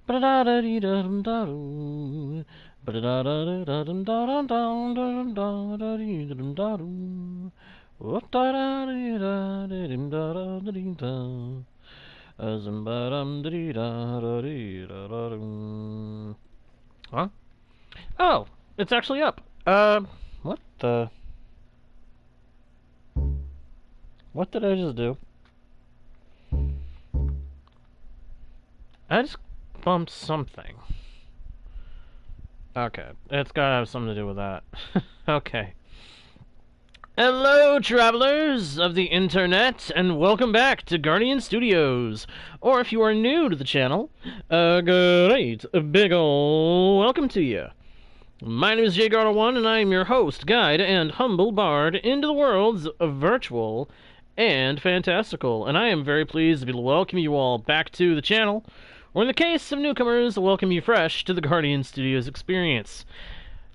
Huh? Oh, it's actually up. What the? What did I just do? I just bumped something. Okay, it's gotta have something to do with that. Okay. Hello, travelers of the internet, and welcome back to Guardian Studios. Or if you are new to the channel, a great big ol' welcome to you. My name is JGardo1, and I am your host, guide, and humble bard into the worlds of virtual and fantastical. And I am very pleased to be able to welcome you all back to the channel, or in the case of newcomers, welcome you fresh to the Guardian Studios experience.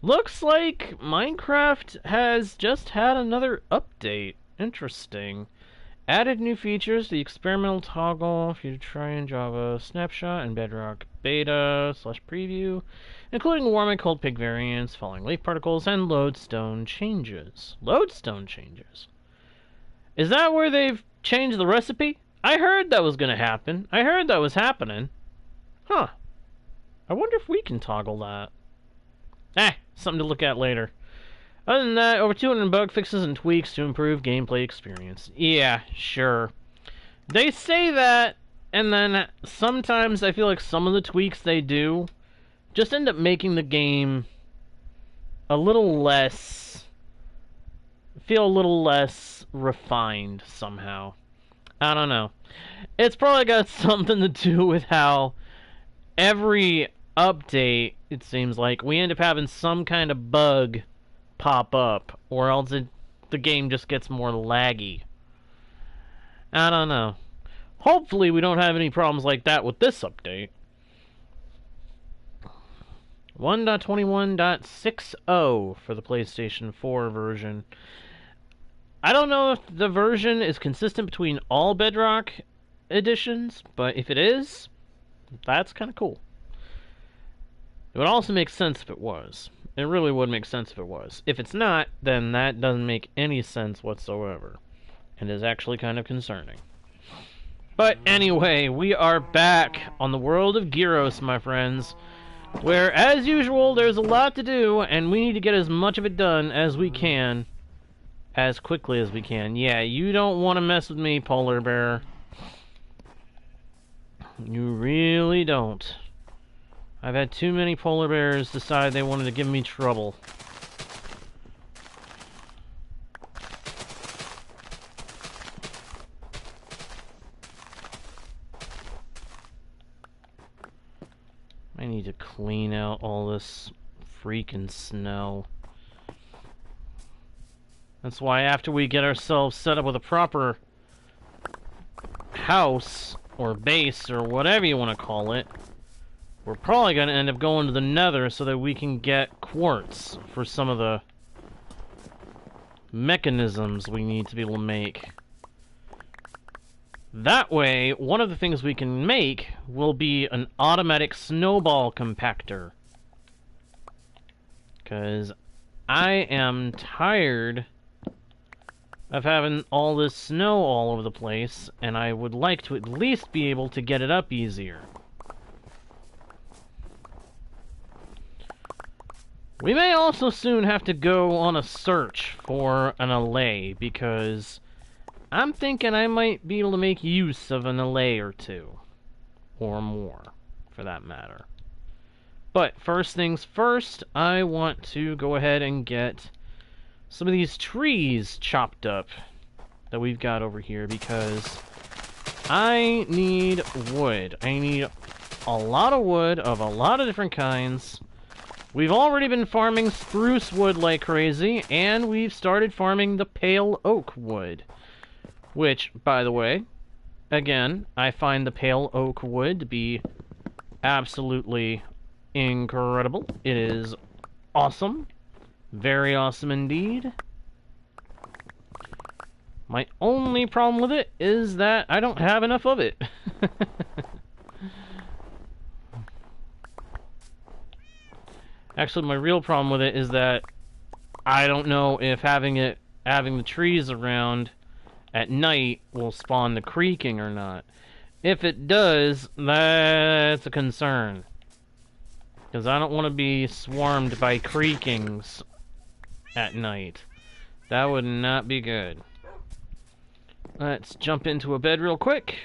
Looks like Minecraft has just had another update. Interesting. Added new features to the experimental toggle for you to try in Java, Snapshot, and Bedrock Beta/preview, including warm and cold pig variants, falling leaf particles, and lodestone changes. Lodestone changes? Is that where they've changed the recipe? I heard that was going to happen. I heard that was happening. Huh. I wonder if we can toggle that. Something to look at later. Other than that, over 200 bug fixes and tweaks to improve gameplay experience. Yeah, sure. They say that, and then sometimes I feel like some of the tweaks they do just end up making the game a little less... feel a little less refined somehow. I don't know. It's probably got something to do with how every update, it seems like, we end up having some kind of bug pop up, or else the game just gets more laggy. I don't know. Hopefully we don't have any problems like that with this update. 1.21.60 for the PlayStation 4 version. I don't know if the version is consistent between all Bedrock editions, but if it is, that's kind of cool. It would also make sense if it was. It really would make sense if it was. If it's not, then that doesn't make any sense whatsoever. And is actually kind of concerning. But anyway, we are back on the world of Gyros, my friends, where, as usual, there's a lot to do, and we need to get as much of it done as we can, as quickly as we can. Yeah, you don't want to mess with me, Polar Bear. You really don't. I've had too many polar bears decide they wanted to give me trouble. I need to clean out all this freaking snow. That's why after we get ourselves set up with a proper house, or base, or whatever you want to call it, we're probably going to end up going to the Nether so that we can get quartz for some of the mechanisms we need to be able to make. That way, one of the things we can make will be an automatic snowball compactor. Because I am tired of having all this snow all over the place, and I would like to at least be able to get it up easier. We may also soon have to go on a search for an allay, because I'm thinking I might be able to make use of an allay or two. Or more, for that matter. But first things first, I want to go ahead and get some of these trees chopped up that we've got over here, because I need wood. I need a lot of wood of a lot of different kinds. We've already been farming spruce wood like crazy, and we've started farming the pale oak wood. Which, by the way, again, I find the pale oak wood to be absolutely incredible. It is awesome. Very awesome indeed. My only problem with it is that I don't have enough of it. Actually, my real problem with it is that I don't know if having the trees around at night will spawn the creaking or not. If it does, that's a concern. Because I don't want to be swarmed by creakings at night. That would not be good. Let's jump into a bed real quick.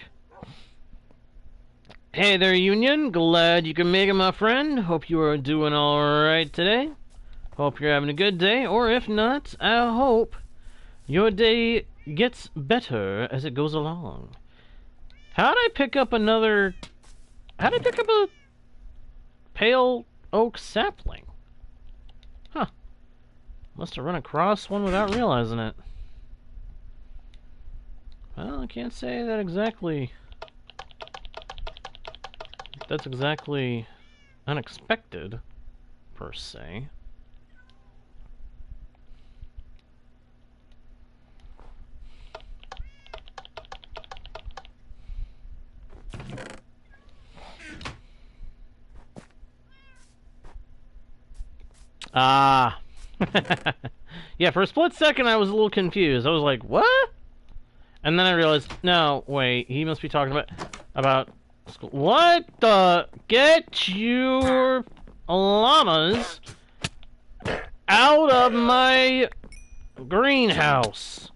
Hey there, Union. Glad you can make it, my friend. Hope you are doing alright today. Hope you're having a good day, or if not, I hope your day gets better as it goes along. How'd I pick up a pale oak sapling? Huh. Must have run across one without realizing it. Well, I can't say that exactly. That's exactly unexpected, per se. Ah. Yeah, for a split second I was a little confused. I was like, what? And then I realized, no, wait, he must be talking about what the? Get your llamas out of my greenhouse.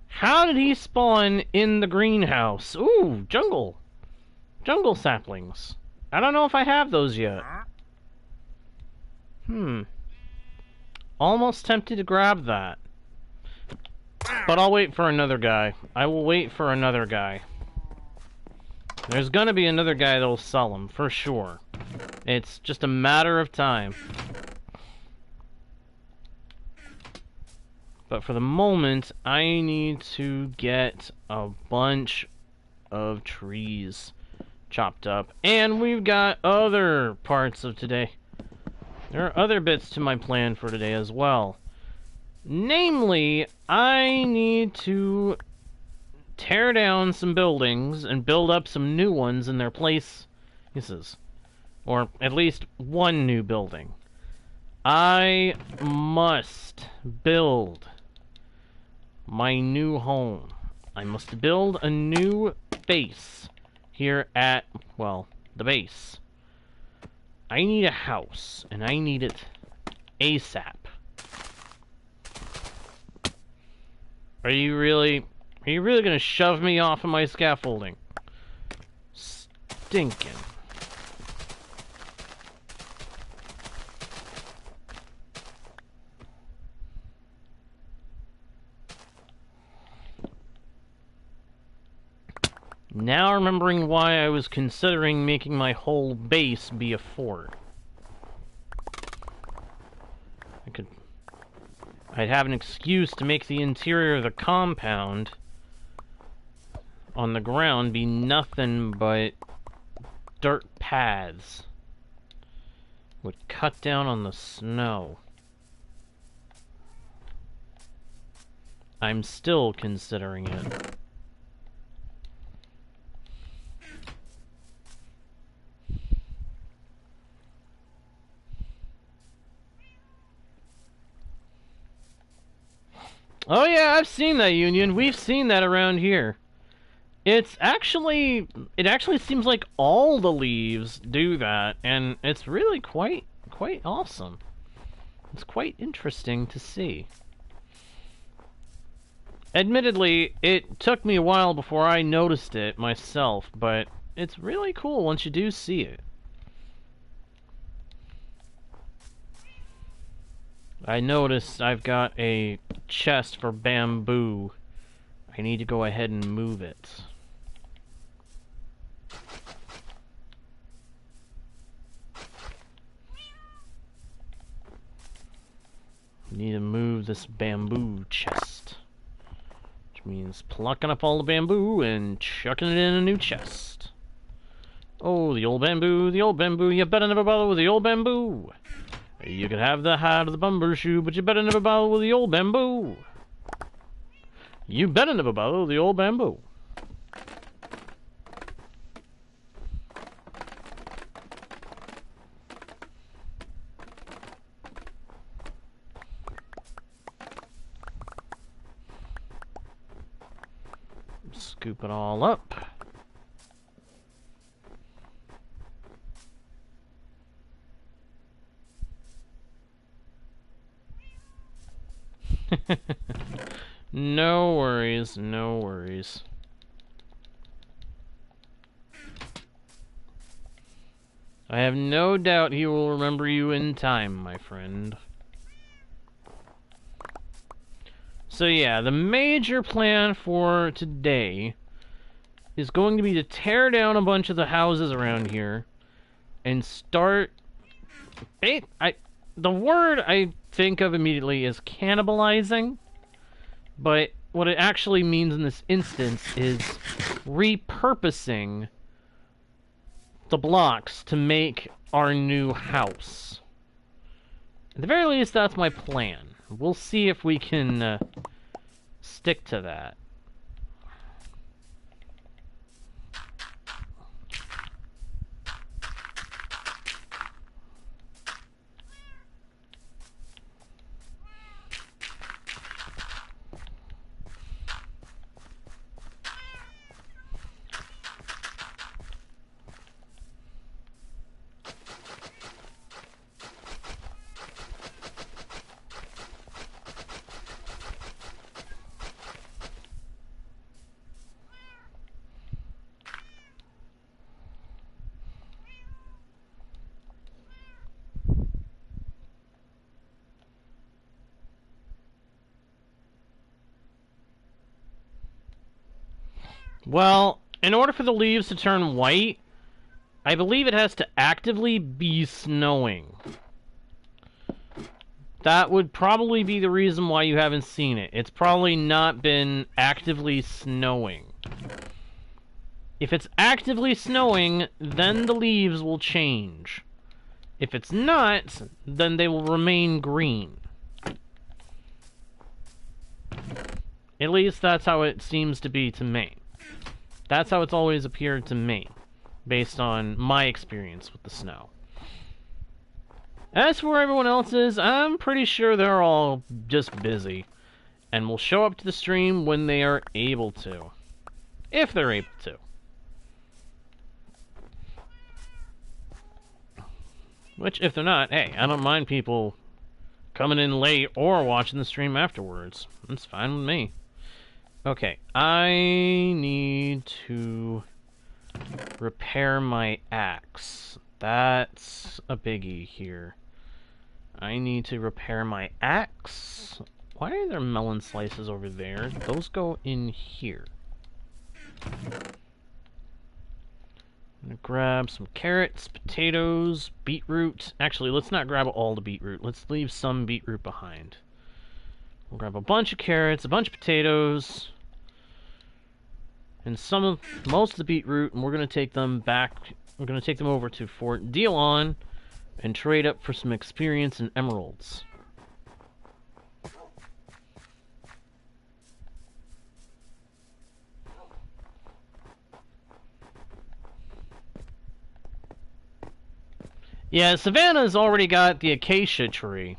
How did he spawn in the greenhouse? Ooh, jungle saplings. I don't know if I have those yet. Almost tempted to grab that. But I'll wait for another guy. I will wait for another guy. There's gonna be another guy that'll sell them, for sure. It's just a matter of time. But for the moment, I need to get a bunch of trees chopped up. And we've got other parts of today. There are other bits to my plan for today as well. Namely, I need to tear down some buildings and build up some new ones in their places. Or at least one new building. I must build my new home. I must build a new base here at, well, the base. I need a house, and I need it ASAP. Are you really gonna shove me off of my scaffolding? Stinking. Now remembering why I was considering making my whole base be a fort. I'd have an excuse to make the interior of the compound on the ground be nothing but dirt paths. Would cut down on the snow. I'm still considering it. Oh yeah, I've seen that, Union. We've seen that around here. It actually seems like all the leaves do that, and it's really quite awesome. It's quite interesting to see. Admittedly, it took me a while before I noticed it myself, but it's really cool once you do see it. I noticed I've got a chest for bamboo. I need to go ahead and move it. Need to move this bamboo chest. Which means plucking up all the bamboo and chucking it in a new chest. Oh, the old bamboo, you better never bother with the old bamboo. You can have the hide of the bumbershoe, but you better never bother with the old bamboo. You better never bother with the old bamboo. scoop it all up. No worries, no worries. I have no doubt he will remember you in time, my friend. So yeah, the major plan for today is going to be to tear down a bunch of the houses around here and start... the word I think of immediately is cannibalizing, but what it actually means in this instance is repurposing the blocks to make our new house. At the very least, that's my plan. We'll see if we can stick to that. Well, in order for the leaves to turn white, I believe it has to actively be snowing. That would probably be the reason why you haven't seen it. It's probably not been actively snowing. If it's actively snowing, then the leaves will change. If it's not, then they will remain green. At least that's how it seems to be to me. That's how it's always appeared to me, based on my experience with the snow. As for everyone else's, I'm pretty sure they're all just busy, and will show up to the stream when they are able to. If they're able to. Which, if they're not, hey, I don't mind people coming in late or watching the stream afterwards. That's fine with me. Okay, I need to repair my axe. That's a biggie here. I need to repair my axe. Why are there melon slices over there? Those go in here. I'm gonna grab some carrots, potatoes, beetroot. Actually, let's not grab all the beetroot. Let's leave some beetroot behind. We'll grab a bunch of carrots, a bunch of potatoes, and most of the beetroot, and we're gonna take them back. We're gonna take them over to Fort Dealon and trade up for some experience and emeralds. Yeah, Savannah's already got the acacia tree.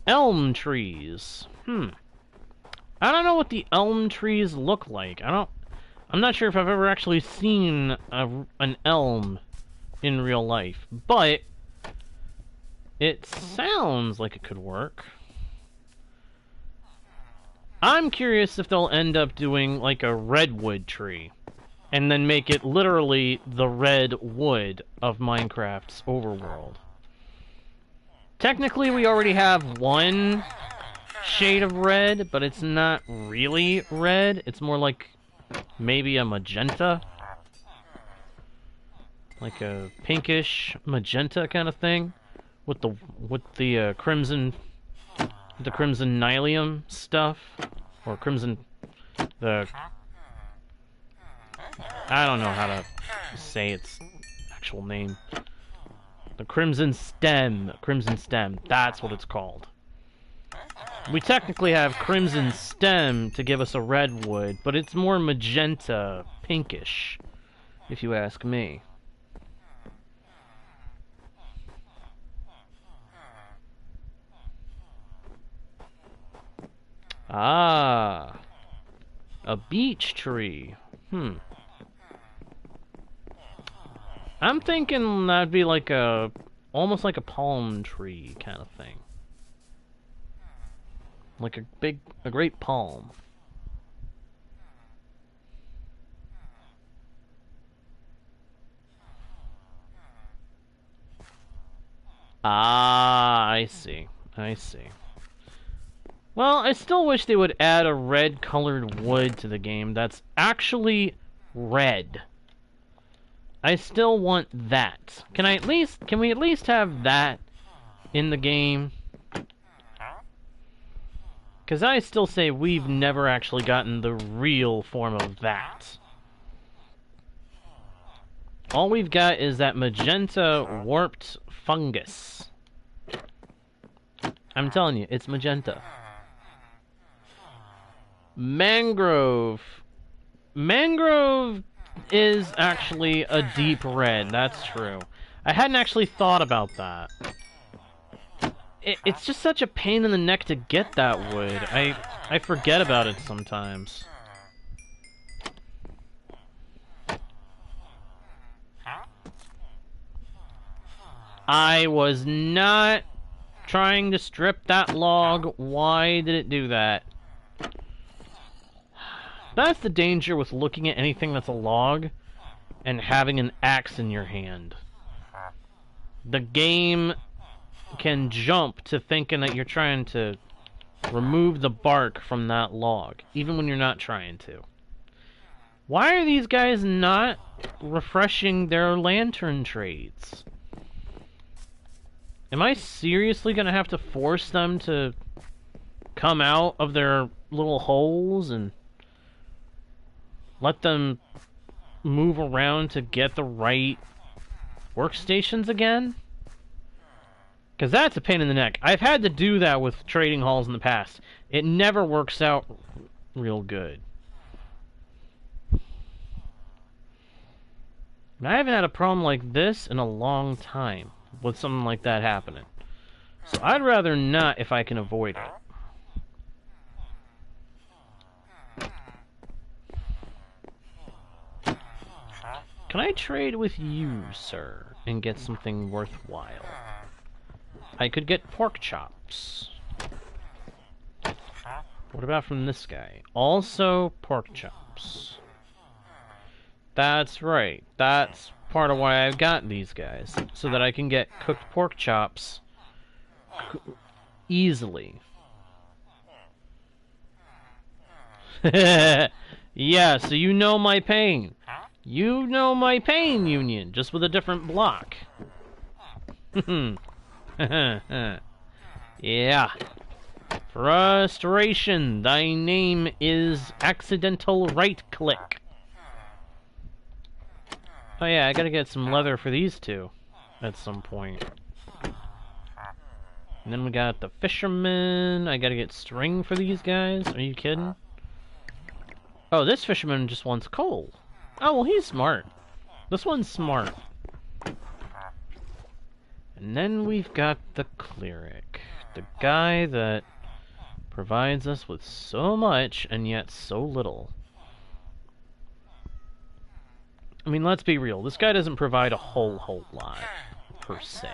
Elm trees. I don't know what the elm trees look like. I'm not sure if I've ever actually seen an elm in real life, but it sounds like it could work. I'm curious if they'll end up doing like a redwood tree, and then make it literally the red wood of Minecraft's overworld. Technically, we already have one shade of red, but it's not really red. It's more like maybe a magenta. Like a pinkish magenta kind of thing. With the crimson nylium stuff. Or crimson... I don't know how to say its actual name. The crimson stem. That's what it's called. We technically have crimson stem to give us a redwood, but it's more magenta, pinkish, if you ask me. Ah, a beech tree. I'm thinking that'd be like almost like a palm tree kind of thing. Like a great palm. Ah, I see. I see. Well, I still wish they would add a red-colored wood to the game that's actually red. I still want that. Can we at least have that in the game? Because I still say we've never actually gotten the real form of that. All we've got is that magenta warped fungus. I'm telling you, it's magenta. Mangrove. Mangrove is actually a deep red, that's true. I hadn't actually thought about that. It's just such a pain in the neck to get that wood. I forget about it sometimes. I was not trying to strip that log. Why did it do that? That's the danger with looking at anything that's a log and having an axe in your hand. The game can jump to thinking that you're trying to remove the bark from that log, even when you're not trying to. Why are these guys not refreshing their lantern trades? Am I seriously gonna have to force them to come out of their little holes and let them move around to get the right workstations again? Because that's a pain in the neck. I've had to do that with trading halls in the past. It never works out real good. And I haven't had a problem like this in a long time with something like that happening. So I'd rather not if I can avoid it. Can I trade with you, sir, and get something worthwhile? I could get pork chops. What about from this guy? Also pork chops. That's right. That's part of why I've got these guys. So that I can get cooked pork chops easily. Yeah, so you know my pain. You know my pain, Union, just with a different block. Yeah. Frustration. Thy name is accidental right click. Oh yeah, I gotta get some leather for these two at some point. And then we got the fisherman. I gotta get string for these guys. Are you kidding? Oh, this fisherman just wants coal. Oh, well, he's smart. This one's smart. And then we've got the cleric. The guy that provides us with so much and yet so little. I mean, let's be real. This guy doesn't provide a whole lot, per se.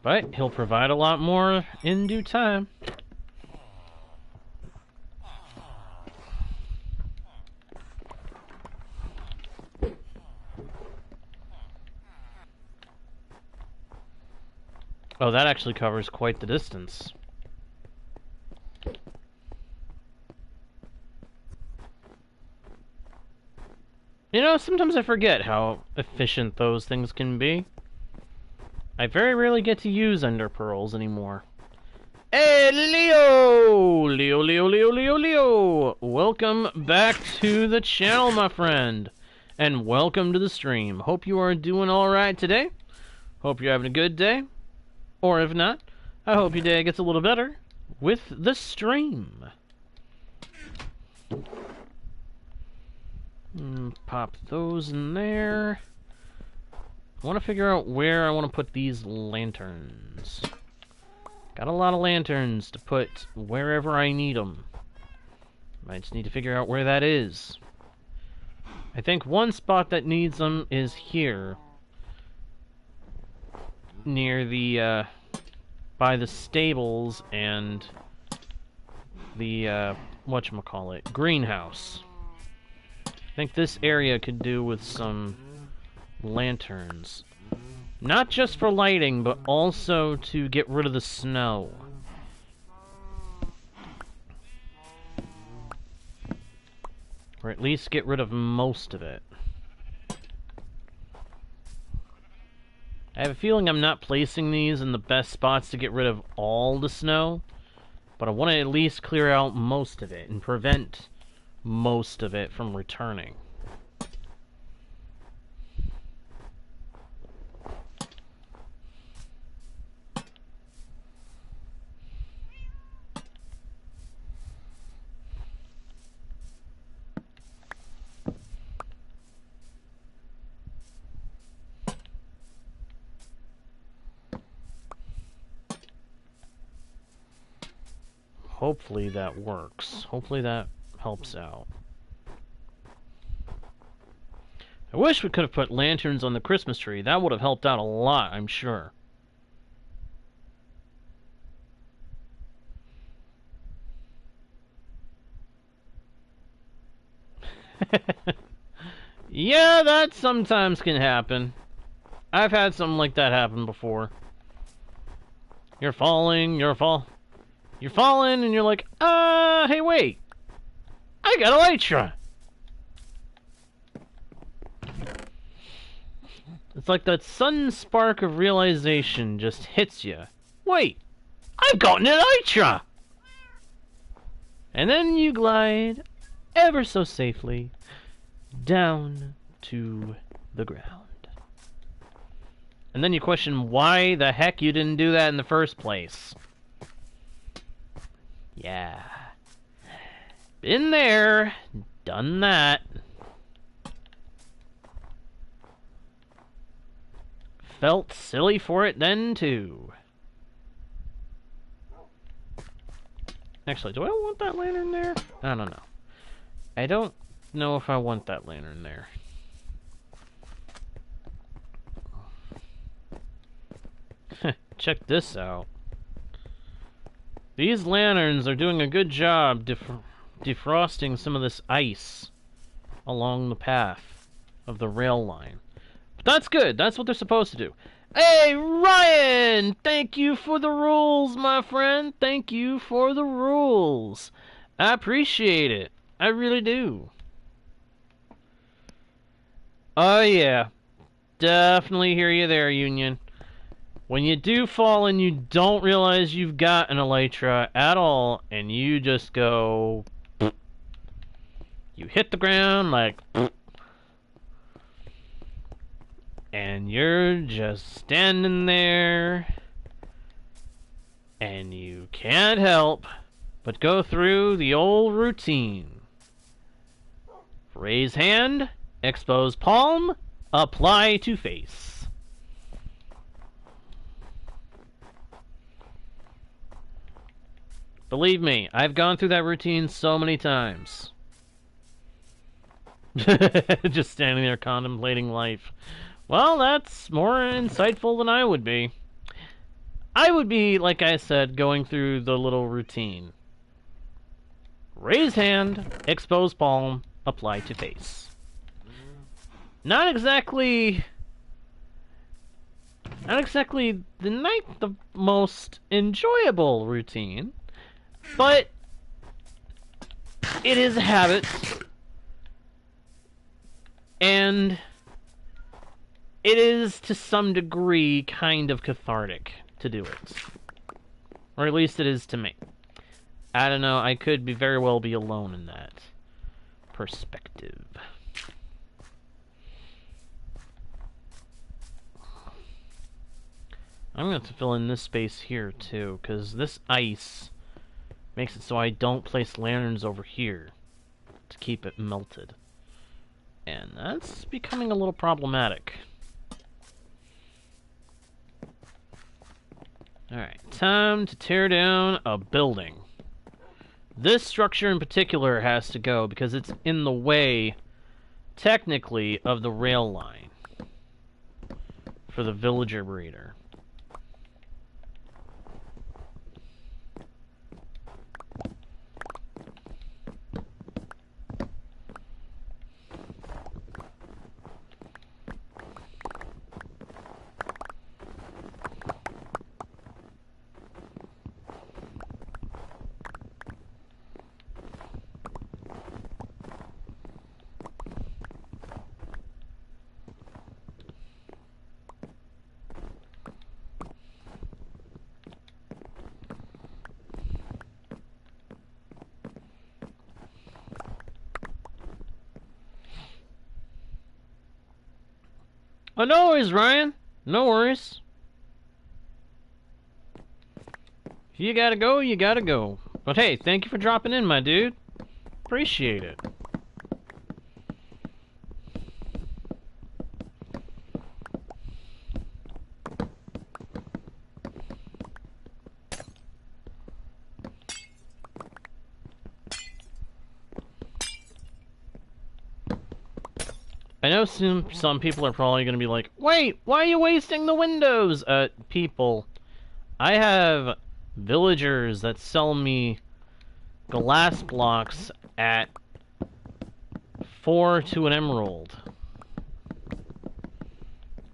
But he'll provide a lot more in due time. Oh, that actually covers quite the distance. You know, sometimes I forget how efficient those things can be. I very rarely get to use ender pearls anymore. Hey, Leo! Leo! Welcome back to the channel, my friend. And welcome to the stream. Hope you are doing alright today. Hope you're having a good day. Or if not, I hope your day gets a little better with the stream. Pop those in there. I want to figure out where I want to put these lanterns. Got a lot of lanterns to put wherever I need them. I just need to figure out where that is. I think one spot that needs them is here. Near the, by the stables and the, whatchamacallit, greenhouse. I think this area could do with some lanterns. Not just for lighting, but also to get rid of the snow. Or at least get rid of most of it. I have a feeling I'm not placing these in the best spots to get rid of all the snow, but I want to at least clear out most of it and prevent most of it from returning. Hopefully that works. Hopefully that helps out. I wish we could have put lanterns on the Christmas tree. That would have helped out a lot, I'm sure. Yeah, that sometimes can happen. I've had something like that happen before. You're falling, you're falling, and you're like, hey, wait. I got elytra. It's like that sudden spark of realization just hits you. Wait, I've got an elytra. And then you glide ever so safely down to the ground. And then you question why the heck you didn't do that in the first place. Yeah. Been there, done that. Felt silly for it then, too. Actually, do I want that lantern there? I don't know. I don't know if I want that lantern there. Check this out. These lanterns are doing a good job defrosting some of this ice along the path of the rail line. But that's good. That's what they're supposed to do. Hey, Ryan! Thank you for the rules, my friend. Thank you for the rules. I appreciate it. I really do. Oh, yeah. Definitely hear you there, Union. When you do fall and you don't realize you've got an elytra at all, and you just go... You hit the ground like... And you're just standing there, and you can't help but go through the old routine. Raise hand, expose palm, apply to face. Believe me, I've gone through that routine so many times. Just standing there contemplating life. Well, that's more insightful than I would be. I would be, like I said, going through the little routine. Raise hand, expose palm, apply to face. Not exactly the most enjoyable routine, but it is a habit, and it is, to some degree, kind of cathartic to do it. Or at least it is to me. I don't know, I could very well be alone in that perspective. I'm going to have to fill in this space here, too, because this ice makes it so I don't place lanterns over here to keep it melted. And that's becoming a little problematic. Alright, time to tear down a building. This structure in particular has to go because it's in the way, technically, of the rail line for the villager breeder. Oh, no worries, Ryan. No worries. If you gotta go, you gotta go. But hey, thank you for dropping in, my dude. Appreciate it. I know some people are probably going to be like, wait, why are you wasting the windows? People, I have villagers that sell me glass blocks at 4 to an emerald.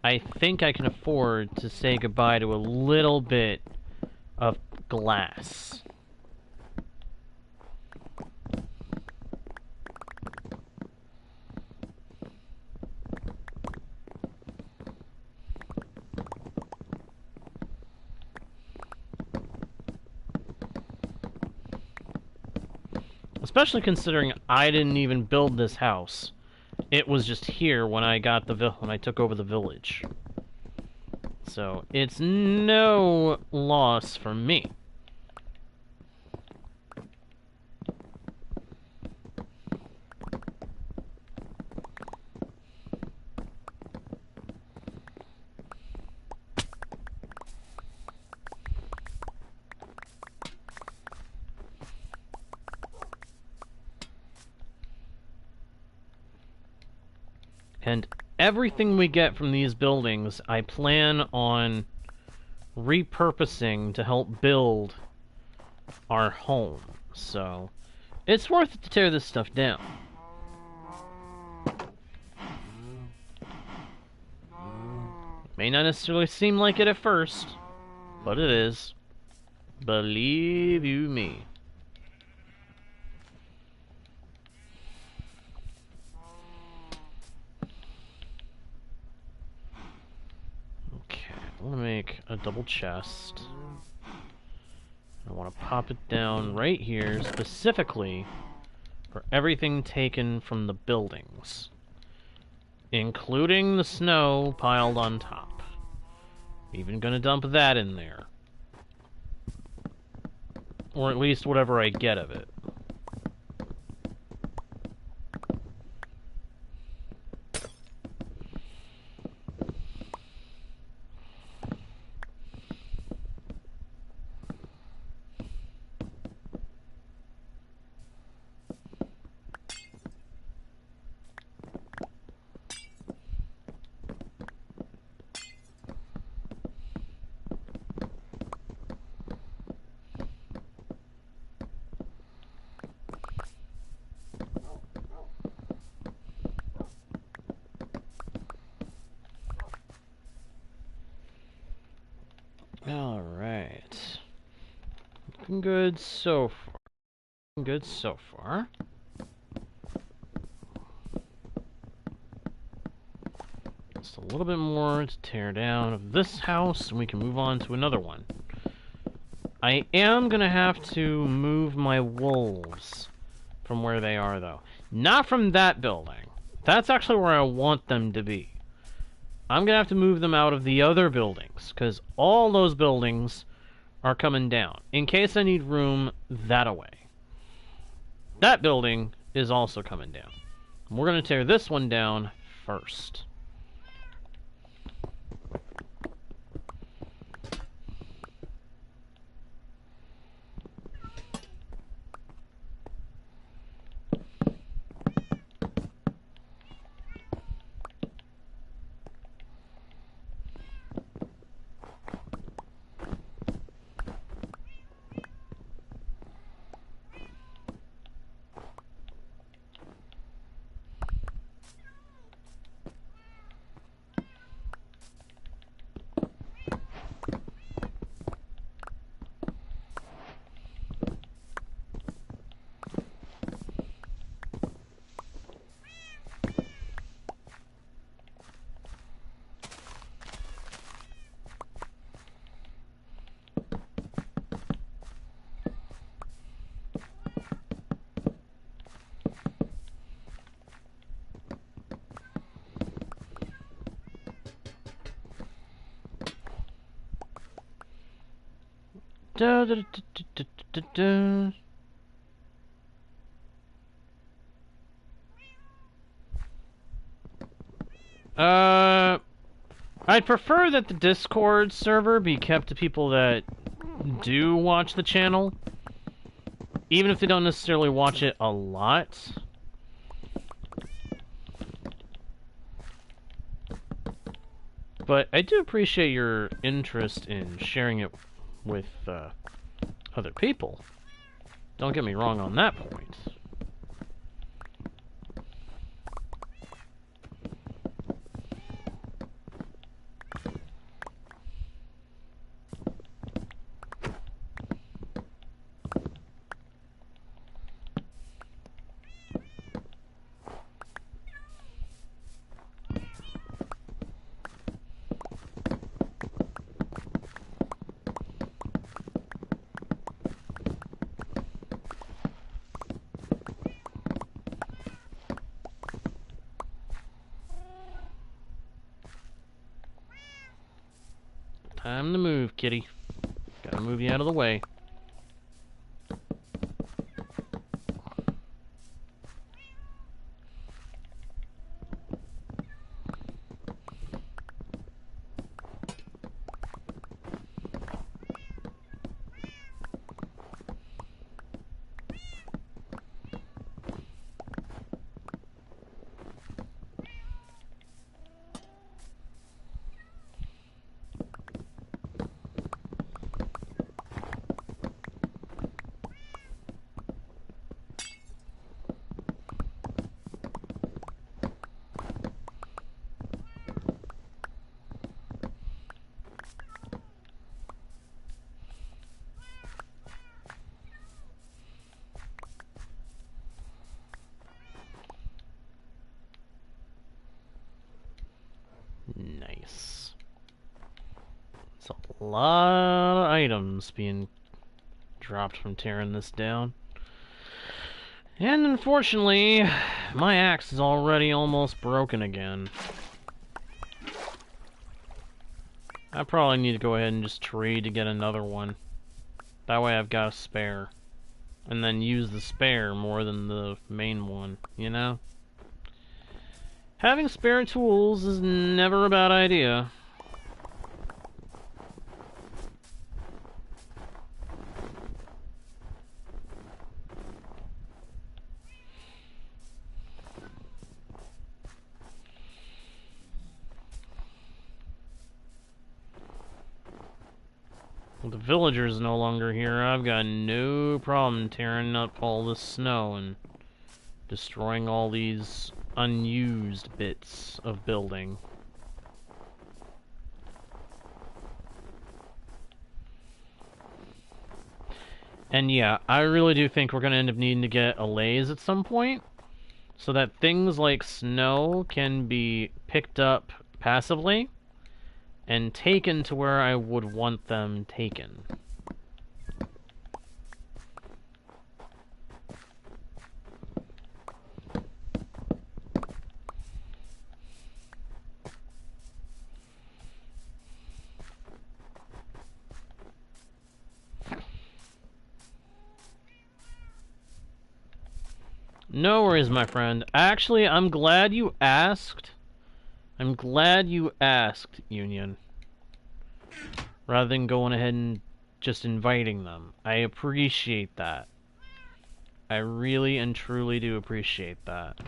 I think I can afford to say goodbye to a little bit of glass. Especially considering I didn't even build this house. It was just here when I got when I took over the village. So it's no loss for me. And everything we get from these buildings, I plan on repurposing to help build our home. So, it's worth it to tear this stuff down. May not necessarily seem like it at first, but it is. Believe you me. I want to make a double chest. I want to pop it down right here, specifically for everything taken from the buildings, including the snow piled on top. Even gonna dump that in there. Or at least whatever I get of it. Alright. Looking good so far. Looking good so far. Just a little bit more to tear down of this house, and we can move on to another one. I am gonna have to move my wolves from where they are, though. Not from that building. That's actually where I want them to be. I'm gonna have to move them out of the other buildings, because all those buildings are coming down, in case I need room that away. That building is also coming down. We're gonna tear this one down first. Da, da, da, da, da, da, da. I'd prefer that the Discord server be kept to people that do watch the channel, even if they don't necessarily watch it a lot. But I do appreciate your interest in sharing it with other people. Don't get me wrong on that point. Time to move, kitty. Gotta move you out of the way. Nice. It's a lot of items being dropped from tearing this down. And unfortunately, my axe is already almost broken again. I probably need to go ahead and just trade to get another one. That way I've got a spare. And then use the spare more than the main one, you know? Having spare tools is never a bad idea. Well, the villager's no longer here. I've got no problem tearing up all this snow and destroying all these unused bits of building. And yeah, I really do think we're going to end up needing to get allays at some point, so that things like snow can be picked up passively and taken to where I would want them taken. No worries, my friend. Actually, I'm glad you asked. I'm glad you asked, Union. Rather than going ahead and just inviting them. I appreciate that. I really and truly do appreciate that.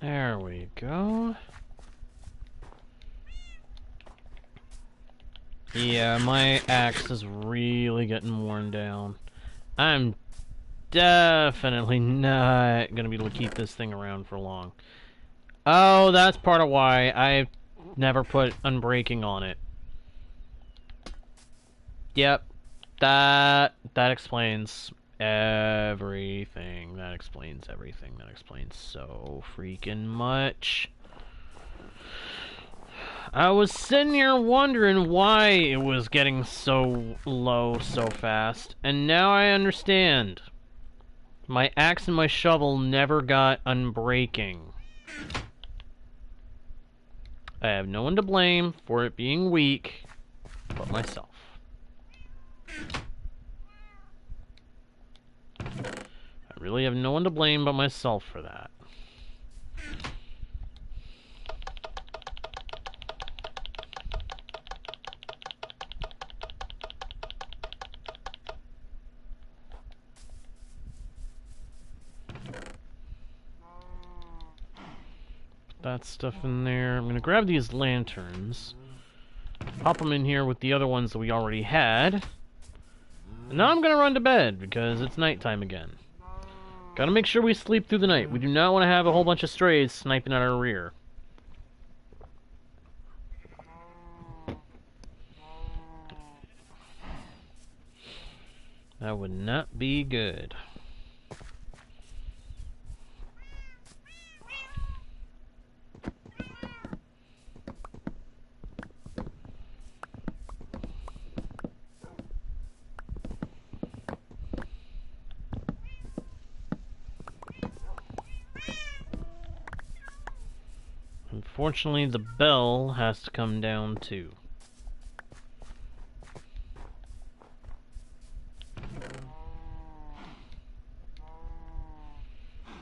There we go. Yeah, my axe is really getting worn down. I'm definitely not gonna be able to keep this thing around for long. Oh, that's part of why I never put unbreaking on it. Yep, that explains everything. That explains everything. That explains so freaking much. I was sitting here wondering why it was getting so low so fast, and now I understand. My axe and my shovel never got unbreaking. I have no one to blame for it being weak but myself. I really have no one to blame but myself for that. That stuff in there. I'm gonna grab these lanterns, pop them in here with the other ones that we already had, and now I'm gonna run to bed because it's nighttime again. Gotta make sure we sleep through the night. We do not want to have a whole bunch of strays sniping at our rear. That would not be good. Unfortunately, the bell has to come down too.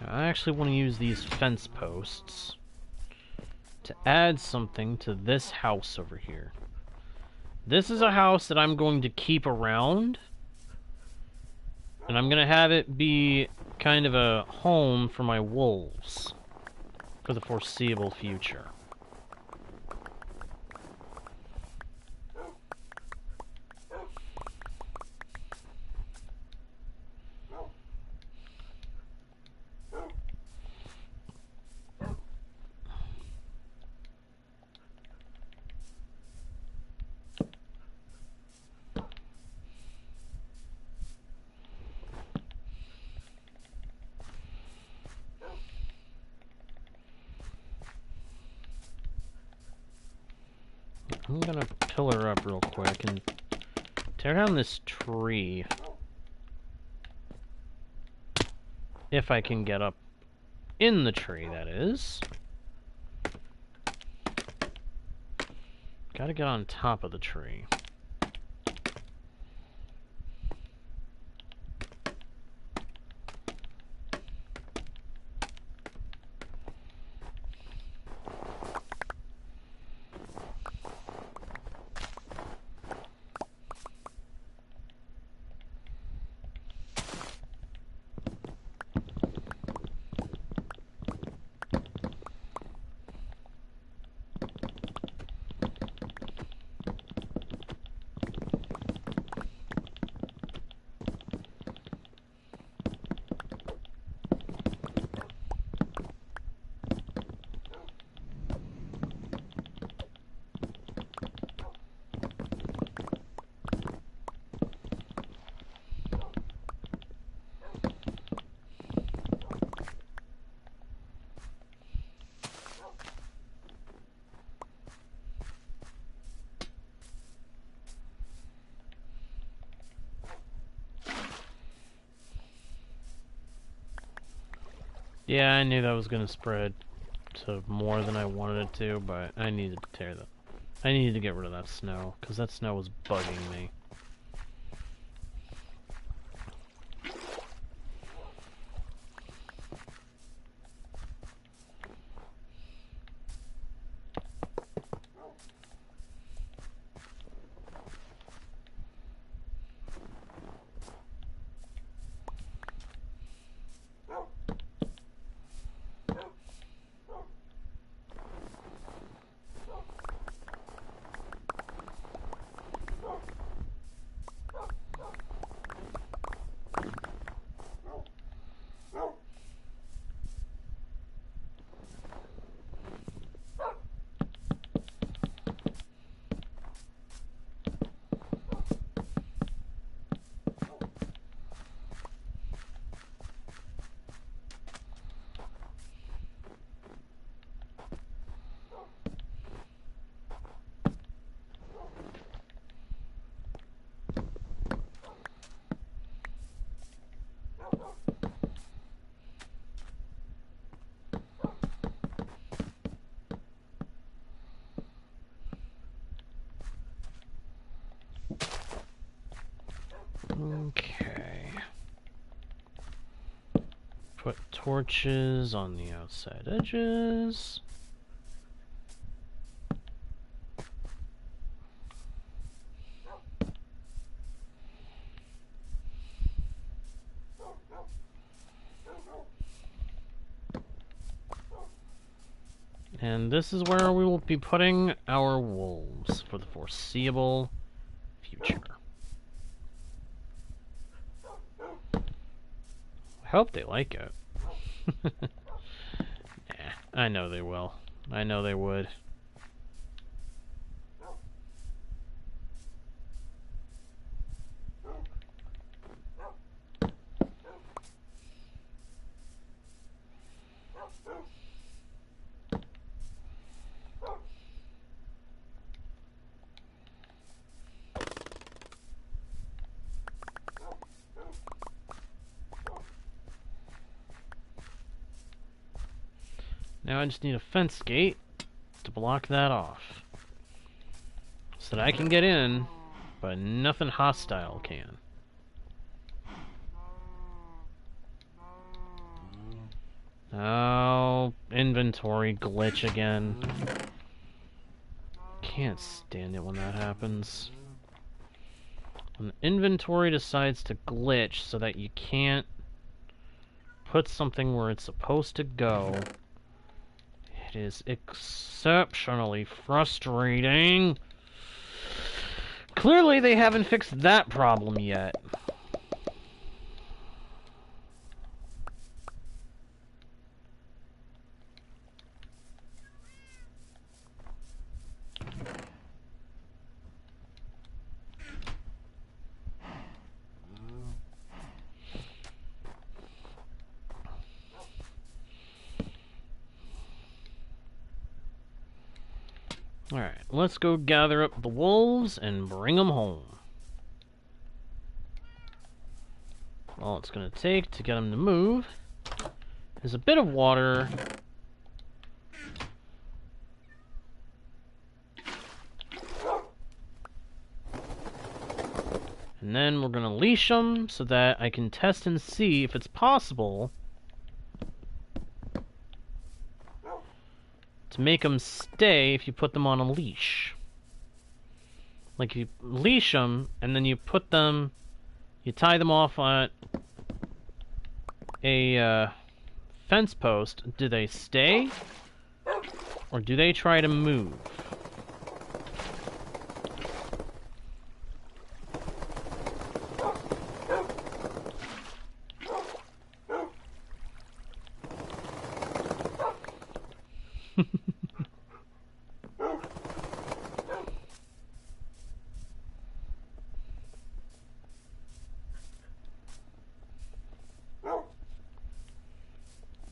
I actually want to use these fence posts to add something to this house over here. This is a house that I'm going to keep around, and I'm going to have it be kind of a home for my wolves for the foreseeable future. I'm gonna pillar up real quick and tear down this tree. If I can get up in the tree, that is. Gotta get on top of the tree. Yeah, I knew that was gonna spread to more than I wanted it to, but I needed to tear that. I needed to get rid of that snow, because that snow was bugging me. Okay. Put torches on the outside edges. And this is where we will be putting our wolves for the foreseeable future. I hope they like it. Nah, I know they will. I know they would. Now I just need a fence gate to block that off, so that I can get in, but nothing hostile can. Oh, inventory glitch again. Can't stand it when that happens. When the inventory decides to glitch so that you can't put something where it's supposed to go, it is exceptionally frustrating. Clearly they haven't fixed that problem yet. Alright, let's go gather up the wolves and bring them home. All it's going to take to get them to move is a bit of water. And then we're going to leash them so that I can test and see if it's possible to make them stay if you put them on a leash. Like, you leash them, and then you put them, you tie them off on a fence post. Do they stay? Or do they try to move?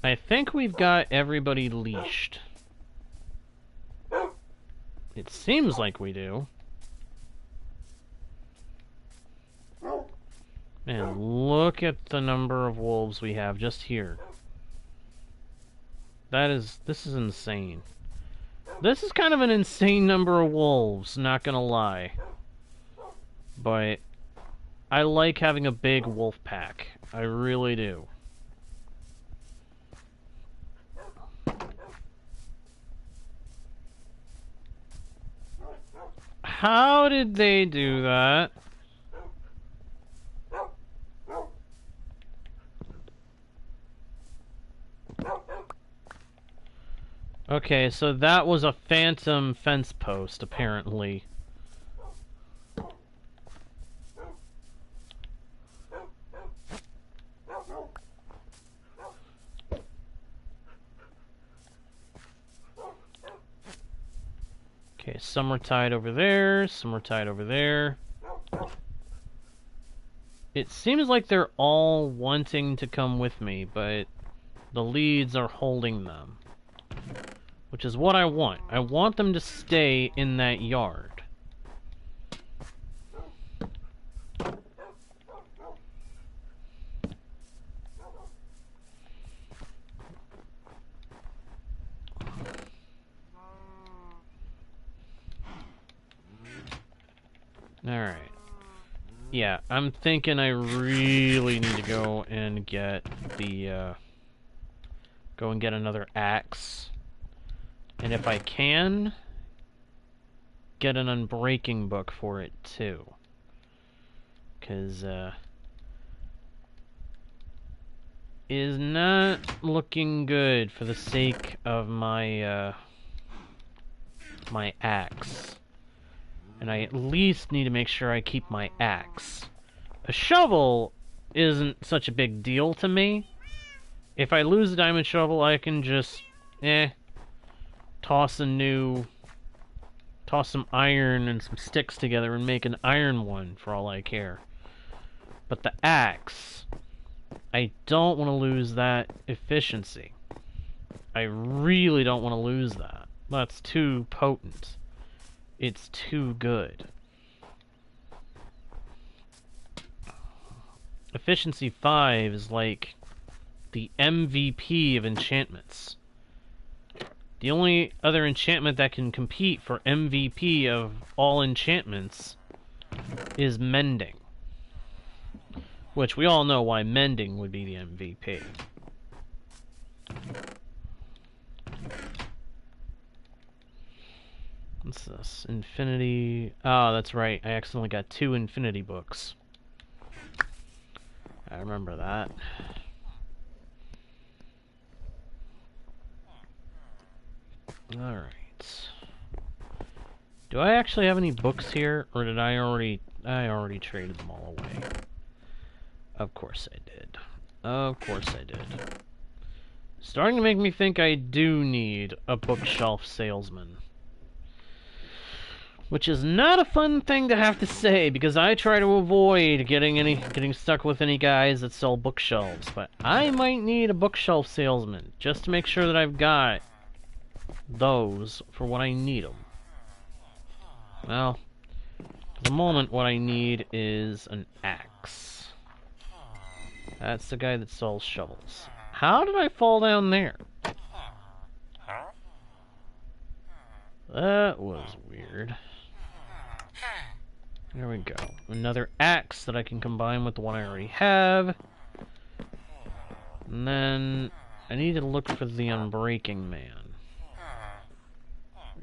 I think we've got everybody leashed. It seems like we do. Man, look at the number of wolves we have just here. This is insane. This is kind of an insane number of wolves, not gonna lie. But I like having a big wolf pack. I really do. How did they do that? Okay, so that was a phantom fence post, apparently. Okay, some are tied over there, some are tied over there. It seems like they're all wanting to come with me, but the leads are holding them. Which is what I want. I want them to stay in that yard. Alright. yeah, I'm thinking I really need to go and get the, go and get another axe. And if I can, get an unbreaking book for it, too. Because, is not looking good for the sake of my, my axe. And I at least need to make sure I keep my axe. A shovel isn't such a big deal to me. If I lose a diamond shovel, I can just, toss some iron and some sticks together and make an iron one for all I care. But the axe, I don't want to lose that efficiency. I really don't want to lose that. That's too potent. It's too good. Efficiency 5 is like the MVP of enchantments. The only other enchantment that can compete for MVP of all enchantments is mending. Which we all know why mending would be the MVP. What's this? Infinity... Oh, that's right. I accidentally got 2 infinity books. I remember that. Alright. Do I actually have any books here? Or did I already traded them all away? Of course I did. Of course I did. Starting to make me think I do need a bookshelf salesman. Which is not a fun thing to have to say, because I try to avoid getting stuck with any guys that sell bookshelves. But I might need a bookshelf salesman, just to make sure that I've got those for when I need them. Well, at the moment what I need is an axe. That's the guy that sells shovels. How did I fall down there? That was weird. There we go. Another axe that I can combine with the one I already have. And then I need to look for the Unbreaking Man.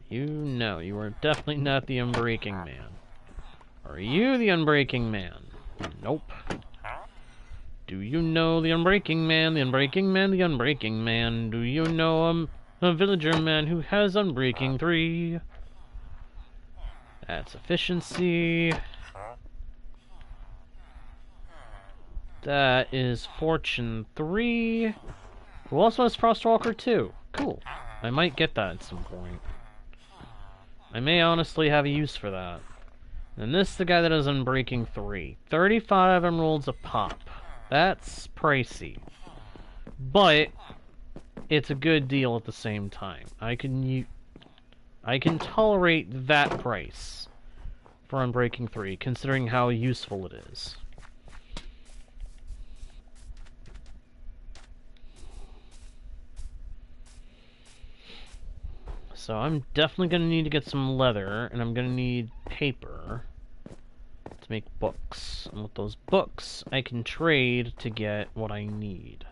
You know, you are definitely not the Unbreaking Man. Are you the Unbreaking Man? Nope. Do you know the Unbreaking Man? The Unbreaking Man, the Unbreaking Man. Do you know a villager man who has Unbreaking 3? That's efficiency. That is Fortune 3. Who also has Frostwalker 2. Cool. I might get that at some point. I may honestly have a use for that. And this is the guy that has Unbreaking 3. 35 emeralds a pop. That's pricey. But it's a good deal at the same time. I can tolerate that price for Unbreaking 3, considering how useful it is. So I'm definitely going to need to get some leather, and I'm going to need paper to make books. And with those books, I can trade to get what I need.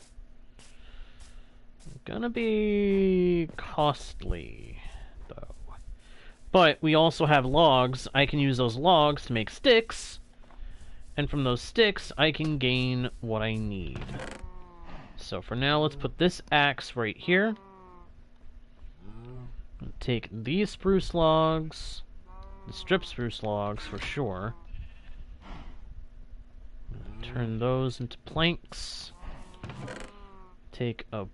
Gonna be costly, though. But we also have logs. I can use those logs to make sticks, and from those sticks, I can gain what I need. So for now, let's put this axe right here. Take these spruce logs, the strip spruce logs for sure. Turn those into planks. Take a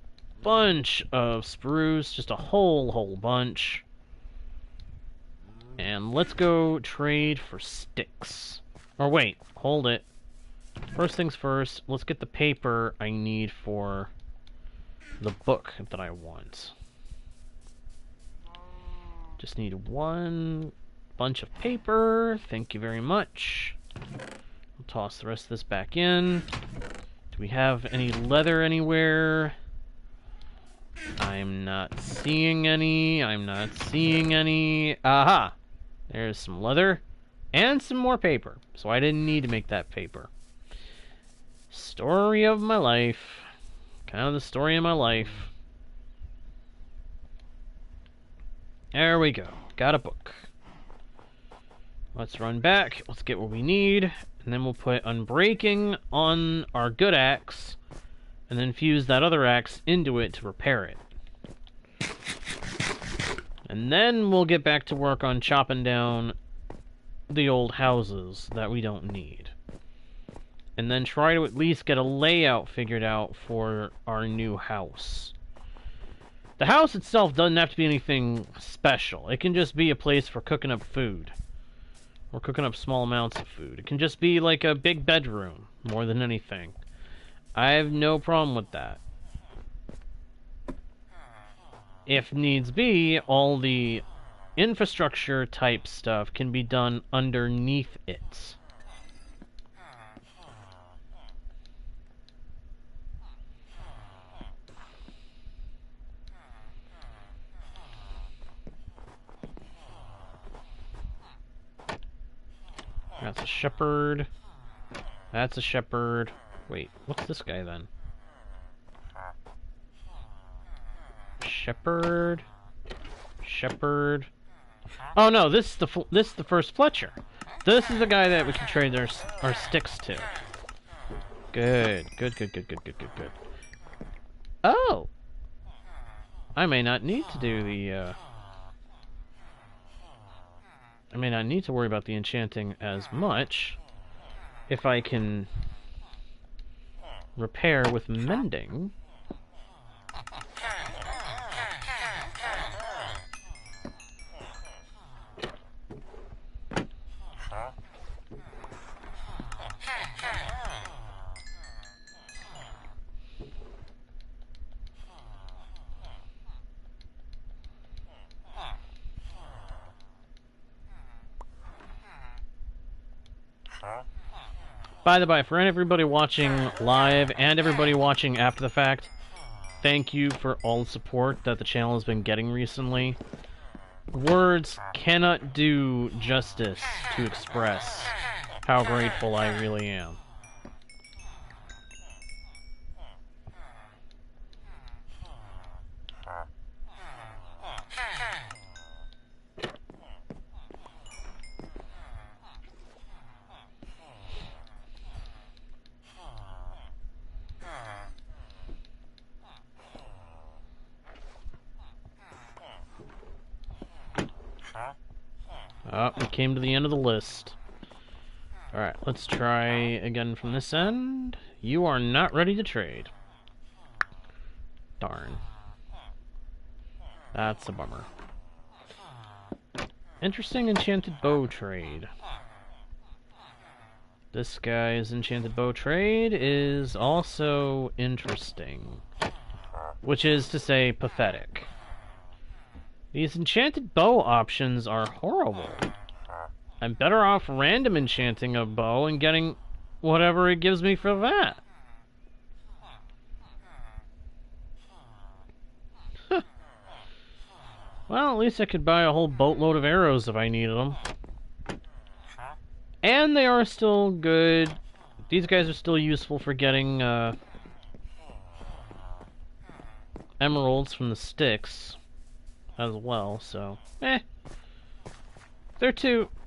bunch of spruce, just a whole bunch. And let's go trade for sticks. Or wait, hold it. First things first, let's get the paper I need for the book that I want. Just need one bunch of paper. Thank you very much. I'll toss the rest of this back in. Do we have any leather anywhere? I'm not seeing any. I'm not seeing any. Aha! There's some leather. And some more paper. So I didn't need to make that paper. Story of my life. Kind of the story of my life. There we go. Got a book. Let's run back. Let's get what we need. And then we'll put Unbreaking on our good axe. And then fuse that other axe into it to repair it. And then we'll get back to work on chopping down the old houses that we don't need. And then try to at least get a layout figured out for our new house. The house itself doesn't have to be anything special. It can just be a place for cooking up food. Or cooking up small amounts of food. It can just be like a big bedroom, more than anything. I have no problem with that. If needs be, all the infrastructure type stuff can be done underneath it. That's a shepherd. That's a shepherd. Wait, what's this guy then? Shepherd. Shepherd. Oh no, this is the first Fletcher. This is the guy that we can trade our sticks to. Good. Good. Oh! I may not need to do the, I may not need to worry about the enchanting as much if I can repair with mending. By the by, for everybody watching live and everybody watching after the fact, thank you for all the support that the channel has been getting recently. Words cannot do justice to express how grateful I really am. Oh, we came to the end of the list. Alright, let's try again from this end. You are not ready to trade. Darn. That's a bummer. Interesting enchanted bow trade. This guy's enchanted bow trade is also interesting. Which is to say, pathetic. These enchanted bow options are horrible. I'm better off random enchanting a bow and getting whatever it gives me for that. Well, at least I could buy a whole boatload of arrows if I needed them. And they are still good. These guys are still useful for getting emeralds from the sticks as well, so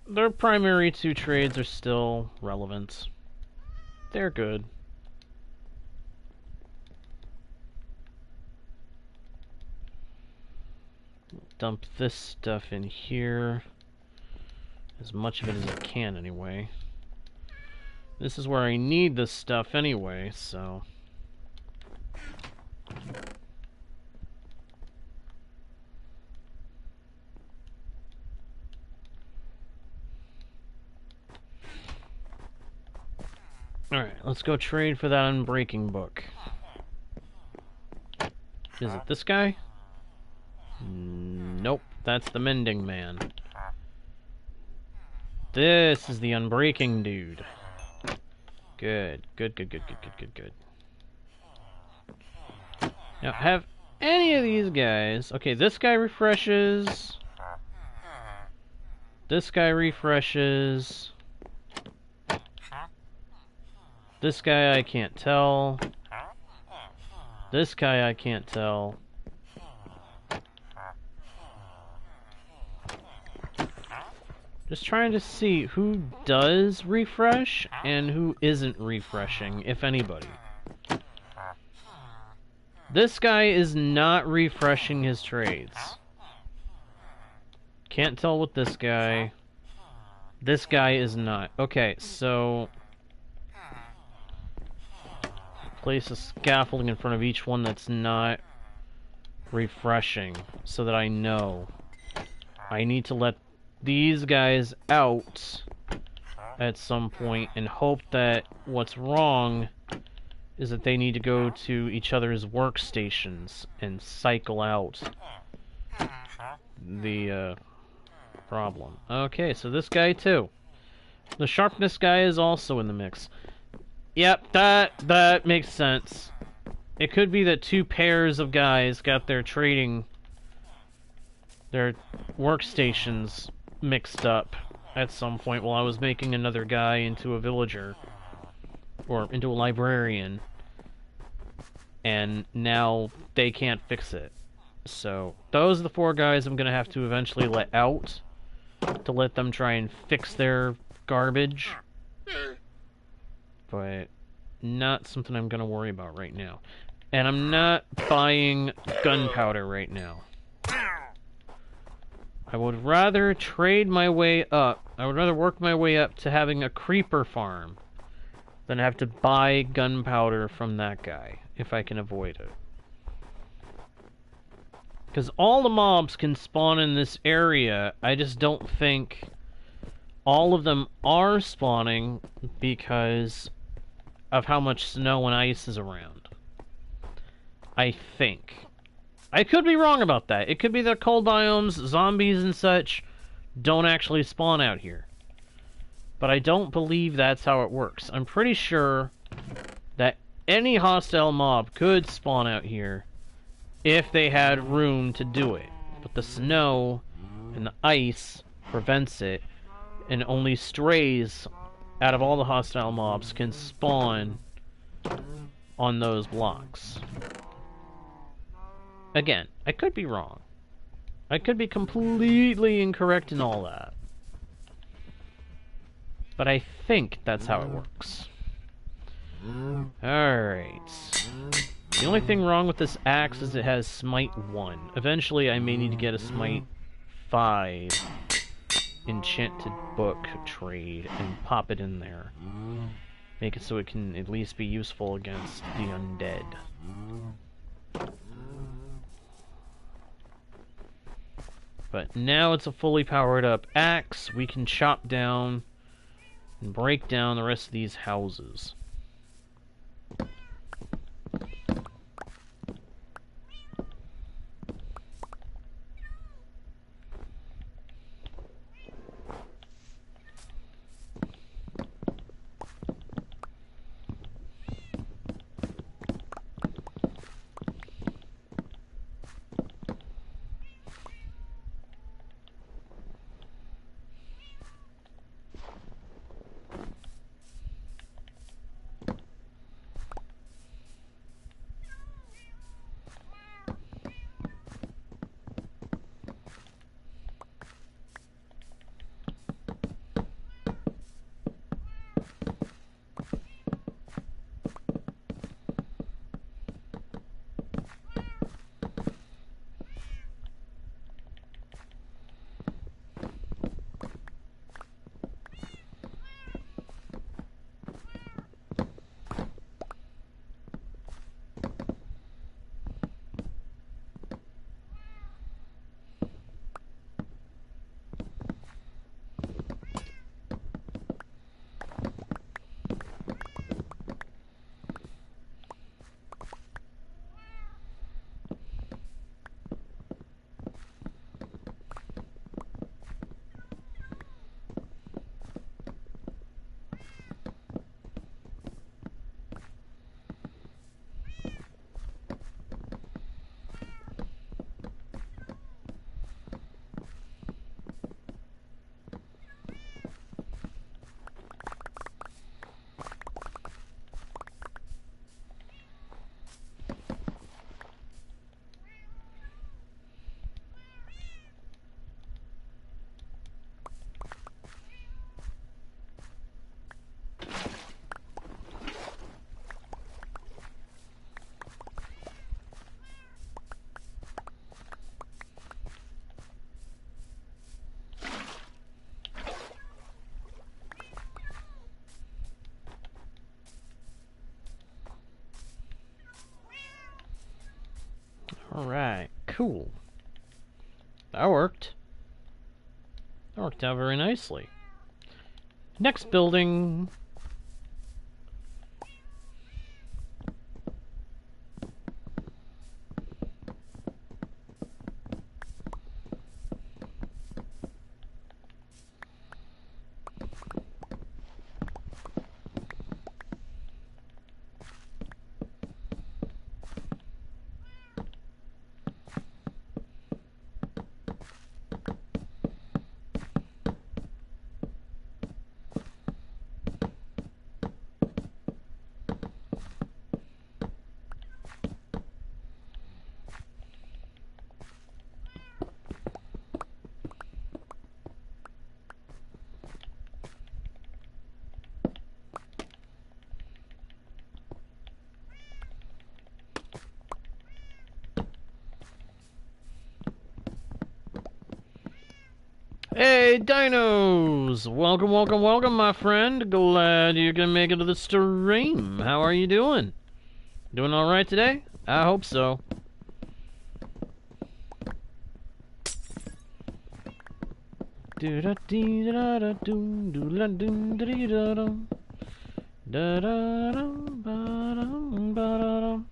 their primary two trades are still relevant. They're good. Dump this stuff in here. As much of it as I can, anyway. This is where I need this stuff anyway, so... Alright, let's go trade for that Unbreaking book. Is it this guy? Nope, that's the Mending Man. This is the Unbreaking dude. Good. Now, have any of these guys... Okay, this guy refreshes... This guy refreshes. This guy I can't tell. This guy I can't tell. Just trying to see who does refresh and who isn't refreshing, if anybody. This guy is not refreshing his trades. Can't tell with this guy. This guy is not. Okay, so... place a scaffolding in front of each one that's not refreshing, so that I know. I need to let these guys out at some point and hope that what's wrong is that they need to go to each other's workstations and cycle out the problem. Okay, so this guy too. The sharpness guy is also in the mix. Yep, that makes sense. It could be that two pairs of guys got their workstations mixed up at some point while I was making another guy into a villager. Or into a librarian. And now they can't fix it. So, those are the 4 guys I'm gonna have to eventually let out to let them try and fix their garbage. But not something I'm gonna worry about right now. And I'm not buying gunpowder right now. I would rather trade my way up. I would rather work my way up to having a creeper farm than have to buy gunpowder from that guy, if I can avoid it. Because all the mobs can spawn in this area, I just don't think all of them are spawning because of how much snow and ice is around. I think. I could be wrong about that. It could be that cold biomes, zombies and such, don't actually spawn out here. But I don't believe that's how it works. I'm pretty sure that any hostile mob could spawn out here if they had room to do it. But the snow and the ice prevents it, and only strays out of all the hostile mobs can spawn on those blocks. Again, I could be wrong. I could be completely incorrect in all that. But I think that's how it works. Alright. The only thing wrong with this axe is it has Smite 1. Eventually I may need to get a Smite 5 enchanted book trade and pop it in there. Make it so it can at least be useful against the undead. But now it's a fully powered up axe. We can chop down and break down the rest of these houses. Alright, cool. That worked. That worked out very nicely. Next building. Hey, dinos! Welcome, welcome, welcome, my friend. Glad you can make it to the stream. How are you doing? Doing alright today? I hope so. Do da dee da da doom do la doom da dee da dum da da dum ba dum ba da dum.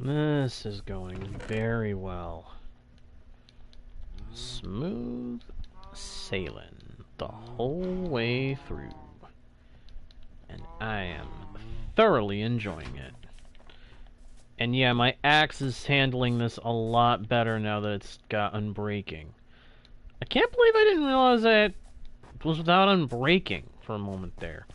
This is going very well. Smooth sailing the whole way through. And I am thoroughly enjoying it. And yeah, my axe is handling this a lot better now that it's got unbreaking. I can't believe I didn't realize that it was without unbreaking for a moment there.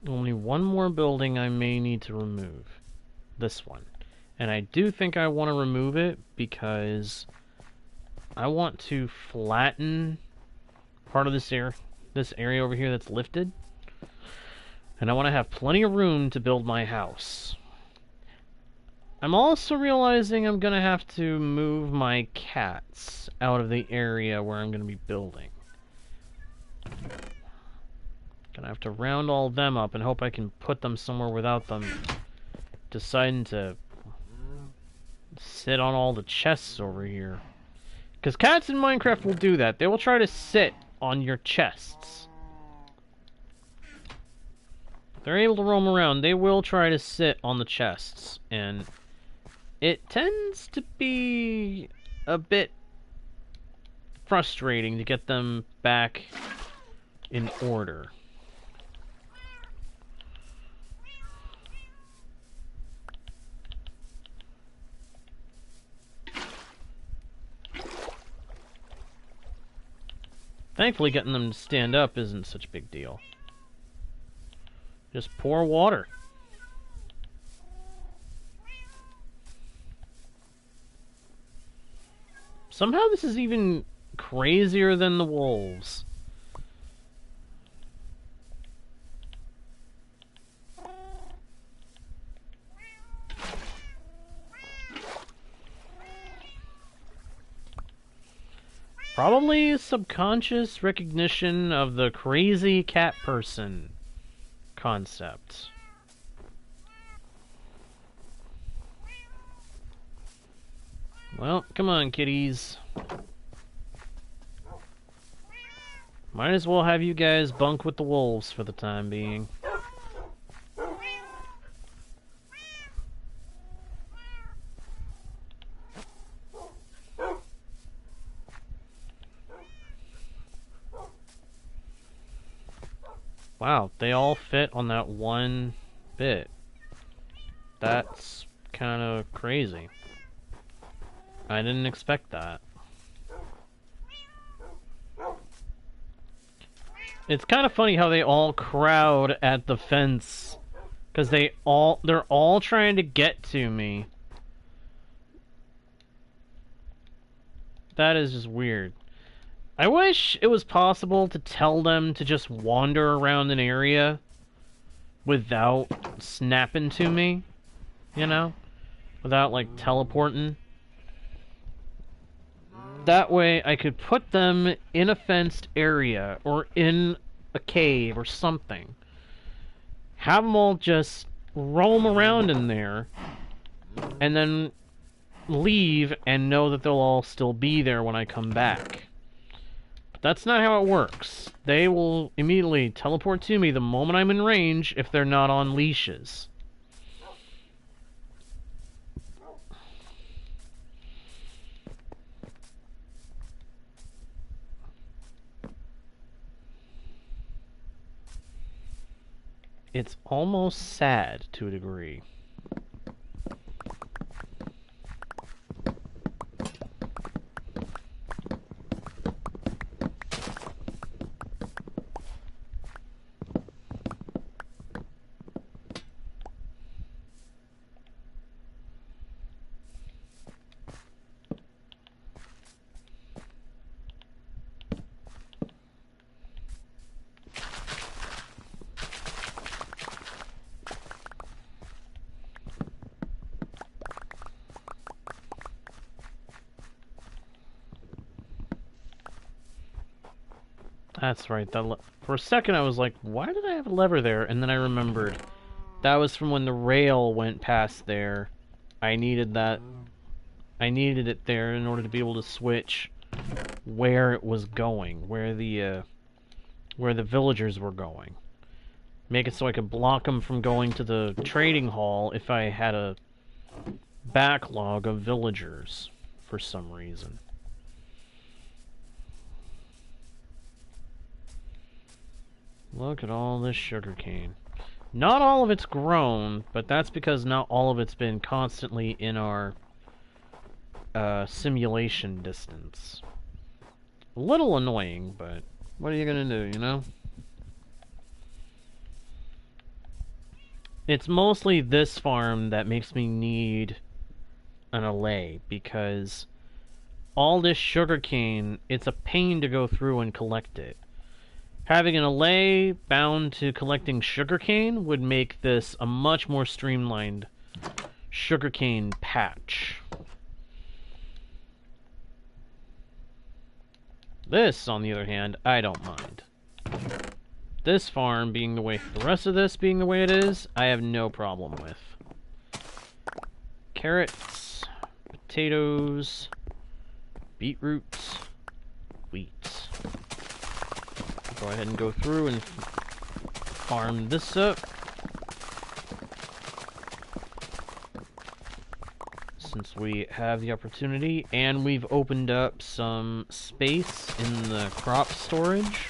Only one more building I may need to remove. This one. And I do think I want to remove it because I want to flatten part of this area over here that's lifted. And I want to have plenty of room to build my house. I'm also realizing I'm going to have to move my cats out of the area where I'm going to be building. Gonna have to round all of them up and hope I can put them somewhere without them deciding to sit on all the chests over here. Because cats in Minecraft will do that. They will try to sit on your chests. If they're able to roam around, they will try to sit on the chests. And it tends to be a bit frustrating to get them back in order. Thankfully, getting them to stand up isn't such a big deal. Just pour water. Somehow this is even crazier than the wolves. Probably subconscious recognition of the crazy cat person concept. Well, come on, kitties. Might as well have you guys bunk with the wolves for the time being. Wow, they all fit on that one bit. That's kind of crazy. I didn't expect that. It's kind of funny how they all crowd at the fence, because they're all trying to get to me. That is just weird. I wish it was possible to tell them to just wander around an area without snapping to me, you know? Without, like, teleporting. That way I could put them in a fenced area or in a cave or something. Have them all just roam around in there and then leave and know that they'll all still be there when I come back. But that's not how it works. They will immediately teleport to me the moment I'm in range if they're not on leashes. It's almost sad to a degree. That's right. For a second I was like, why did I have a lever there? And then I remembered. That was from when the rail went past there. I needed that. I needed it there in order to be able to switch where it was going. Where the villagers were going. Make it so I could block them from going to the trading hall if I had a backlog of villagers for some reason. Look at all this sugarcane. Not all of it's grown, but that's because not all of it's been constantly in our simulation distance. A little annoying, but what are you gonna do, you know? It's mostly this farm that makes me need an allay, because all this sugarcane, it's a pain to go through and collect it. Having an allay bound to collecting sugarcane would make this a much more streamlined sugarcane patch. This, on the other hand, I don't mind. this farm being the way, the rest of this being the way it is, I have no problem with. Carrots, potatoes, beetroots, wheat. Go ahead and go through and farm this up. Since we have the opportunity, and we've opened up some space in the crop storage.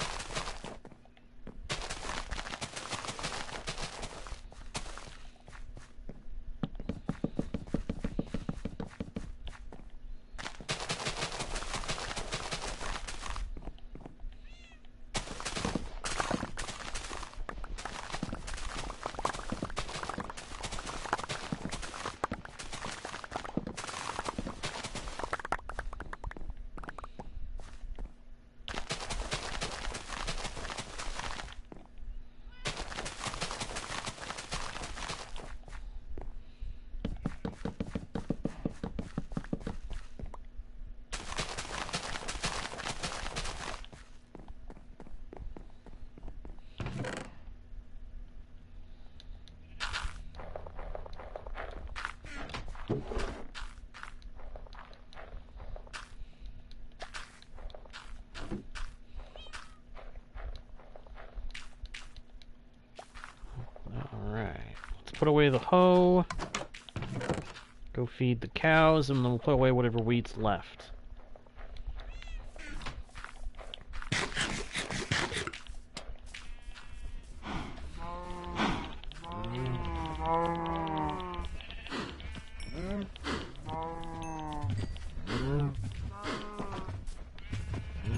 Put away the hoe, go feed the cows, and then we'll put away whatever wheat's left.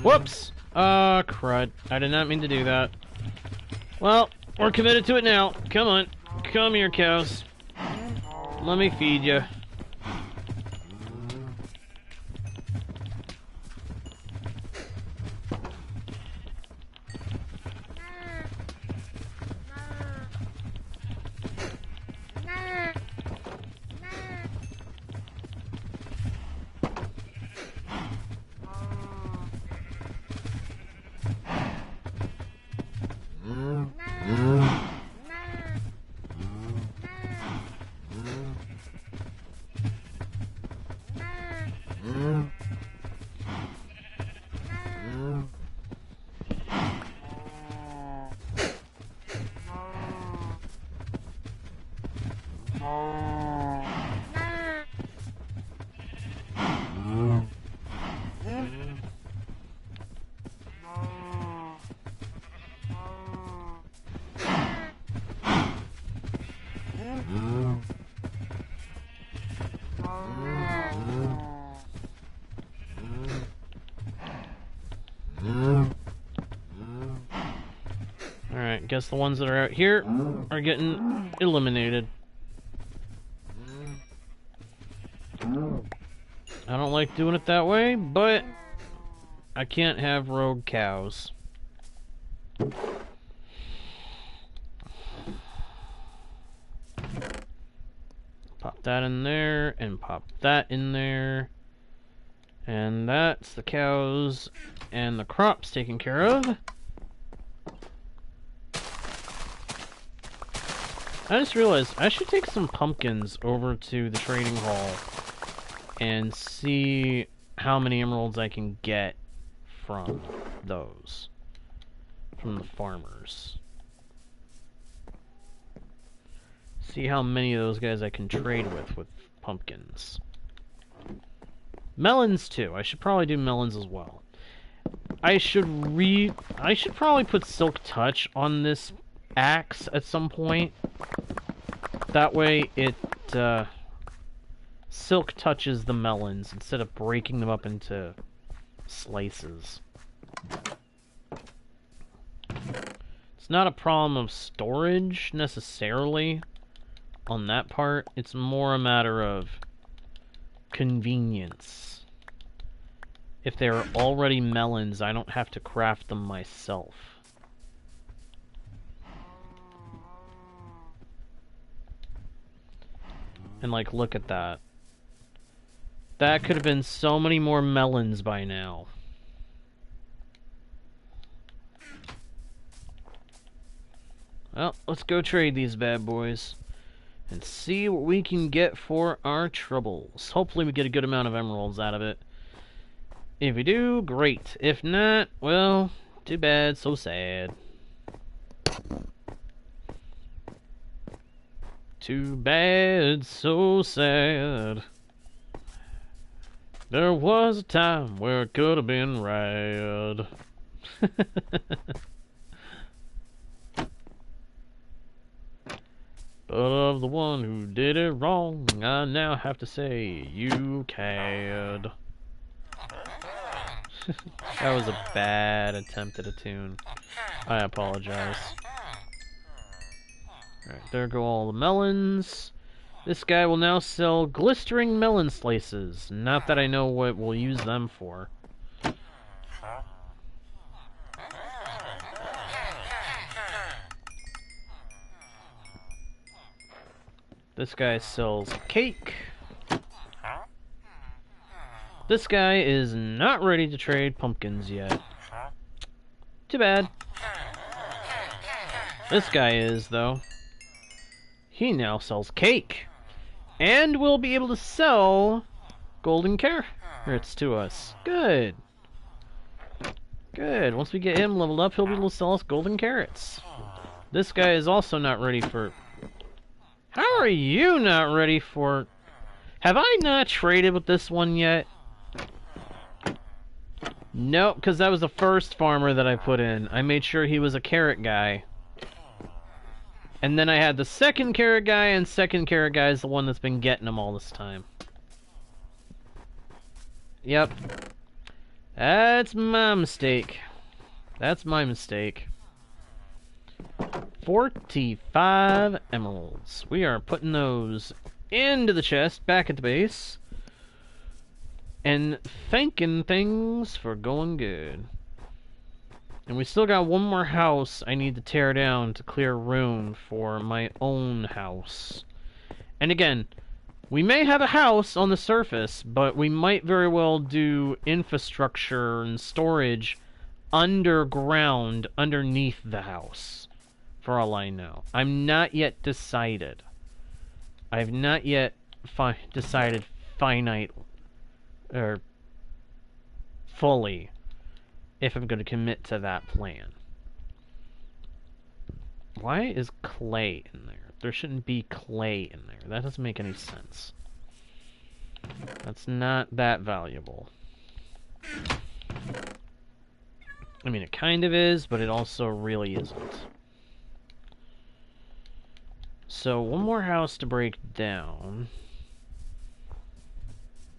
Whoops! Crud. I did not mean to do that. Well, we're committed to it now. Come on. Come here, cows. Let me feed you. Alright, guess the ones that are out here are getting eliminated. I don't like doing it that way, but I can't have rogue cows. Pop that in there, and pop that in there. And that's the cows and the crops taken care of. I just realized I should take some pumpkins over to the trading hall and see how many emeralds I can get from those. From the farmers. See how many of those guys I can trade with pumpkins. Melons too. I should probably do melons as well. I should probably put Silk Touch on this axe at some point. That way it Silk touches the melons instead of breaking them up into slices. It's not a problem of storage necessarily on that part. It's more a matter of convenience. If they're already melons, I don't have to craft them myself. And like, look at that. That could have been so many more melons by now. Well, let's go trade these bad boys and see what we can get for our troubles. Hopefully we get a good amount of emeralds out of it. If we do, great. If not, well, too bad, so sad. Too bad, so sad. There was a time where it could have been rad. But of the one who did it wrong, I now have to say, you cad. That was a bad attempt at a tune. I apologize. Alright, there go all the melons. This guy will now sell glistering melon slices. Not that I know what we'll use them for. This guy sells cake. This guy is not ready to trade pumpkins yet. Too bad. This guy is, though. He now sells cake. And we'll be able to sell golden carrots to us. Good. Good. Once we get him leveled up, he'll be able to sell us golden carrots. This guy is also not ready for... How are you not ready for... Have I not traded with this one yet? Nope, because that was the first farmer that I put in. I made sure he was a carrot guy. And then I had the second carrot guy, and second carrot guy is the one that's been getting them all this time. Yep. That's my mistake. That's my mistake. 45 emeralds. We are putting those into the chest, back at the base. And thanking things for going good. And we still got one more house I need to tear down to clear room for my own house. And again, we may have a house on the surface, but we might very well do infrastructure and storage underground, underneath the house. For all I know. I'm not yet decided. I've not yet decided finite or fully if I'm going to commit to that plan. Why is clay in there? There shouldn't be clay in there. That doesn't make any sense. That's not that valuable. I mean, it kind of is, but it also really isn't. So, one more house to break down.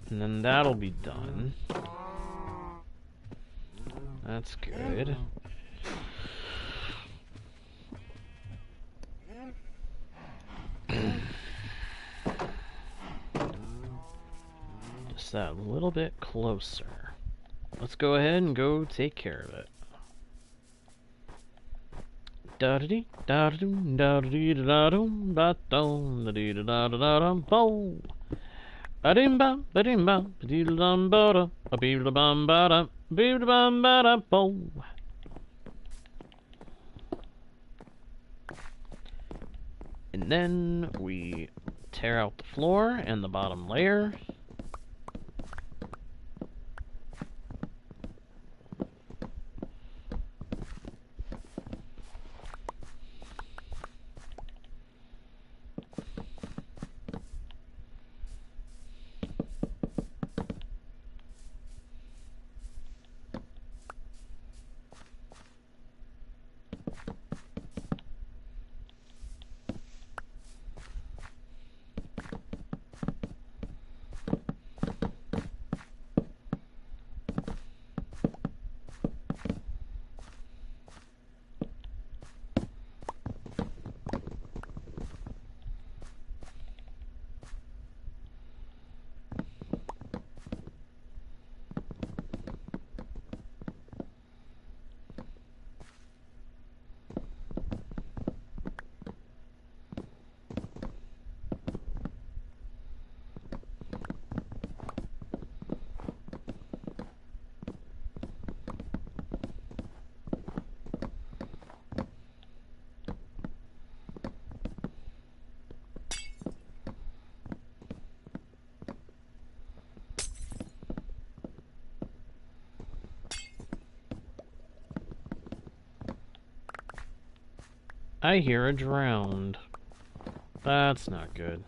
And then that'll be done. That's good. Just that little bit closer. Let's go ahead and go take care of it. Da-da-dee, da-da-doo, da-da-dee, da-da-doo, ba-dum, da-dee, da-da-da-da-dum, bo. Ba-dim-bam, ba-dim-bam, ba-dee-da-dum, ba-da, ba-bee-da-bum, ba-da, bee-da-bum, ba-da, bo. And then we tear out the floor and the bottom layer. I hear a drowned. That's not good.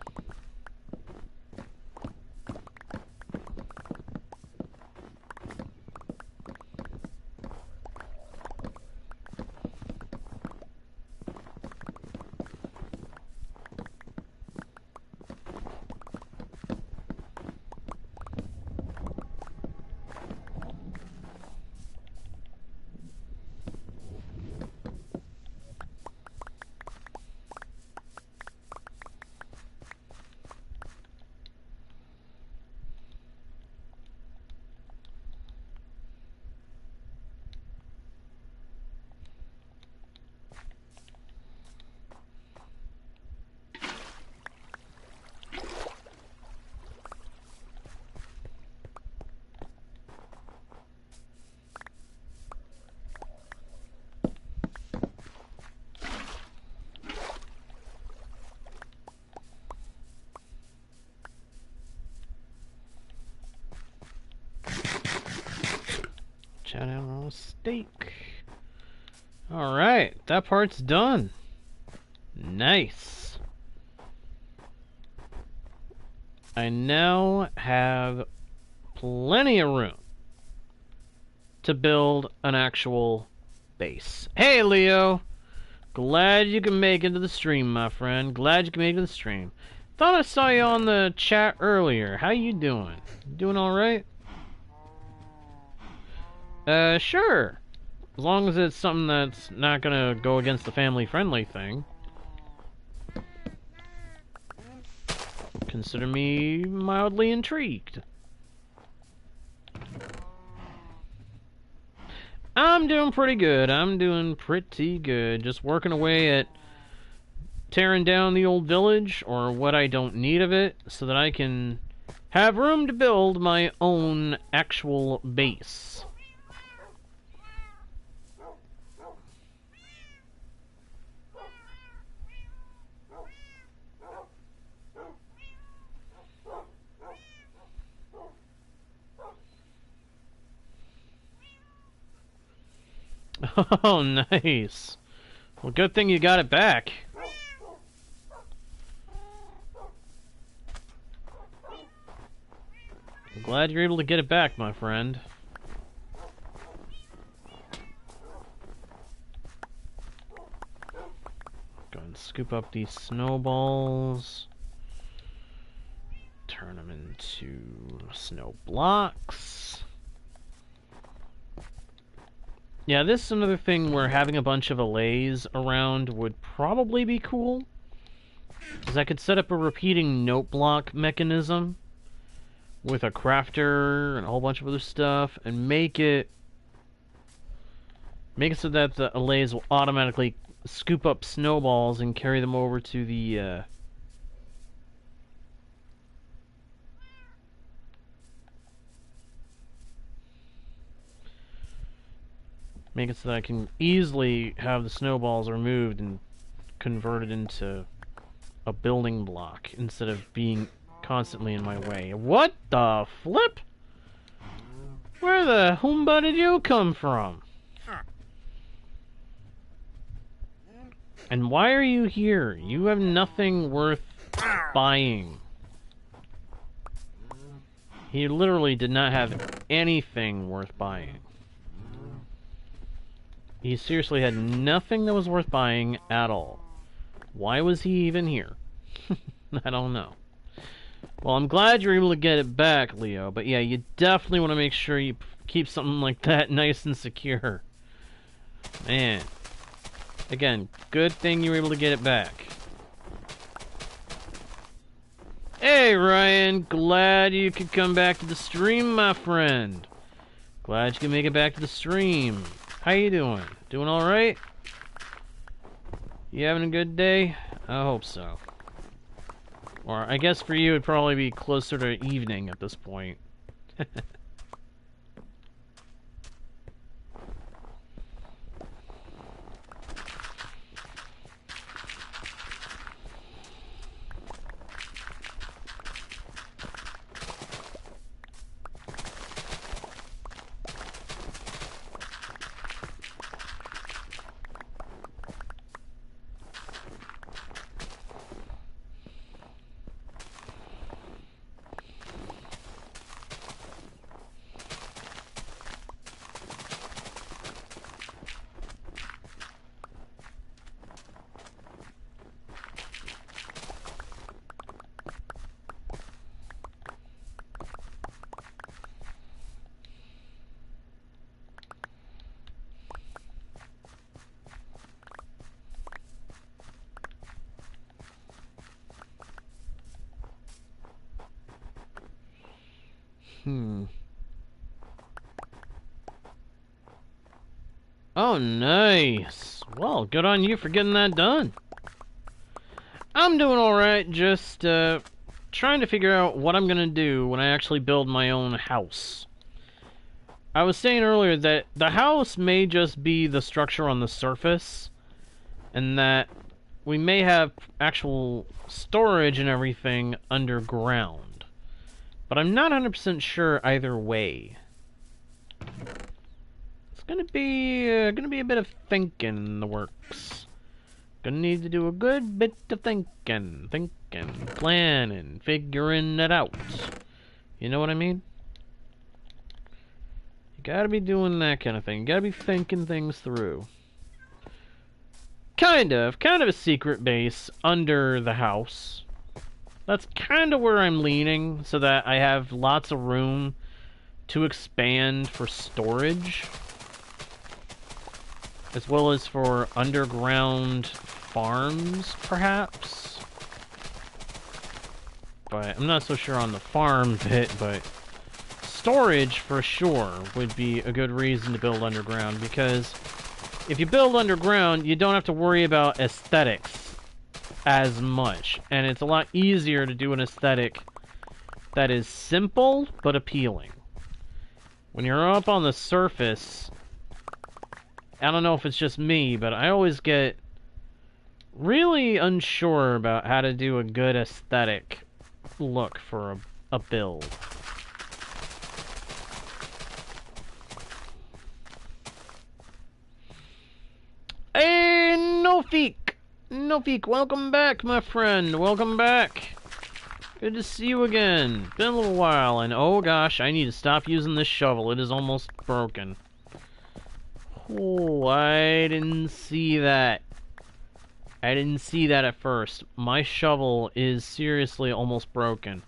Shout out on a steak. Alright, that part's done. Nice. I now have plenty of room to build an actual base. Hey, Leo! Glad you can make it to the stream, my friend. Glad you can make it to the stream. Thought I saw you on the chat earlier. How you doing? Doing alright? Sure. As long as it's something that's not gonna go against the family-friendly thing. Consider me mildly intrigued. I'm doing pretty good. I'm doing pretty good. Just working away at tearing down the old village, or what I don't need of it, so that I can have room to build my own actual base. Oh, nice. Well, good thing you got it back. I'm glad you're able to get it back, my friend. Go and scoop up these snowballs. Turn them into snow blocks. Yeah, this is another thing where having a bunch of allays around would probably be cool. Because I could set up a repeating note block mechanism with a crafter and a whole bunch of other stuff, and make it so that the allays will automatically scoop up snowballs and carry them over to the make it so that I can easily have the snowballs removed and converted into a building block instead of being constantly in my way. What the flip? Where the hoomba did you come from? And why are you here? You have nothing worth buying. He literally did not have anything worth buying. He seriously had nothing that was worth buying at all. Why was he even here? I don't know. Well, I'm glad you're able to get it back, Leo. But yeah, you definitely want to make sure you keep something like that nice and secure. Man. Again, good thing you were able to get it back. Hey, Ryan. Glad you could come back to the stream, my friend. Glad you could make it back to the stream. How you doing? Doing alright? You having a good day? I hope so. Or I guess for you it'd probably be closer to evening at this point. Oh, nice. Well, good on you for getting that done. I'm doing alright, just trying to figure out what I'm gonna do when I actually build my own house. I was saying earlier that the house may just be the structure on the surface, and that we may have actual storage and everything underground. But I'm not 100% sure either way. It's gonna be a bit of thinking in the works. Gonna need to do a good bit of thinking, planning, figuring it out. You know what I mean? You gotta be doing that kind of thing. You gotta be thinking things through. Kind of a secret base under the house. That's kind of where I'm leaning, so that I have lots of room to expand for storage, as well as for underground farms, perhaps. But I'm not so sure on the farm bit, but storage for sure would be a good reason to build underground, because if you build underground, you don't have to worry about aesthetics as much, and it's a lot easier to do an aesthetic that is simple but appealing. When you're up on the surface, I don't know if it's just me, but I always get really unsure about how to do a good aesthetic look for a build. Hey, Nofeek, welcome back, my friend. Welcome back. Good to see you again. Been a little while, and oh gosh, I need to stop using this shovel. It is almost broken. Oh, I didn't see that. I didn't see that at first. My shovel is seriously almost broken.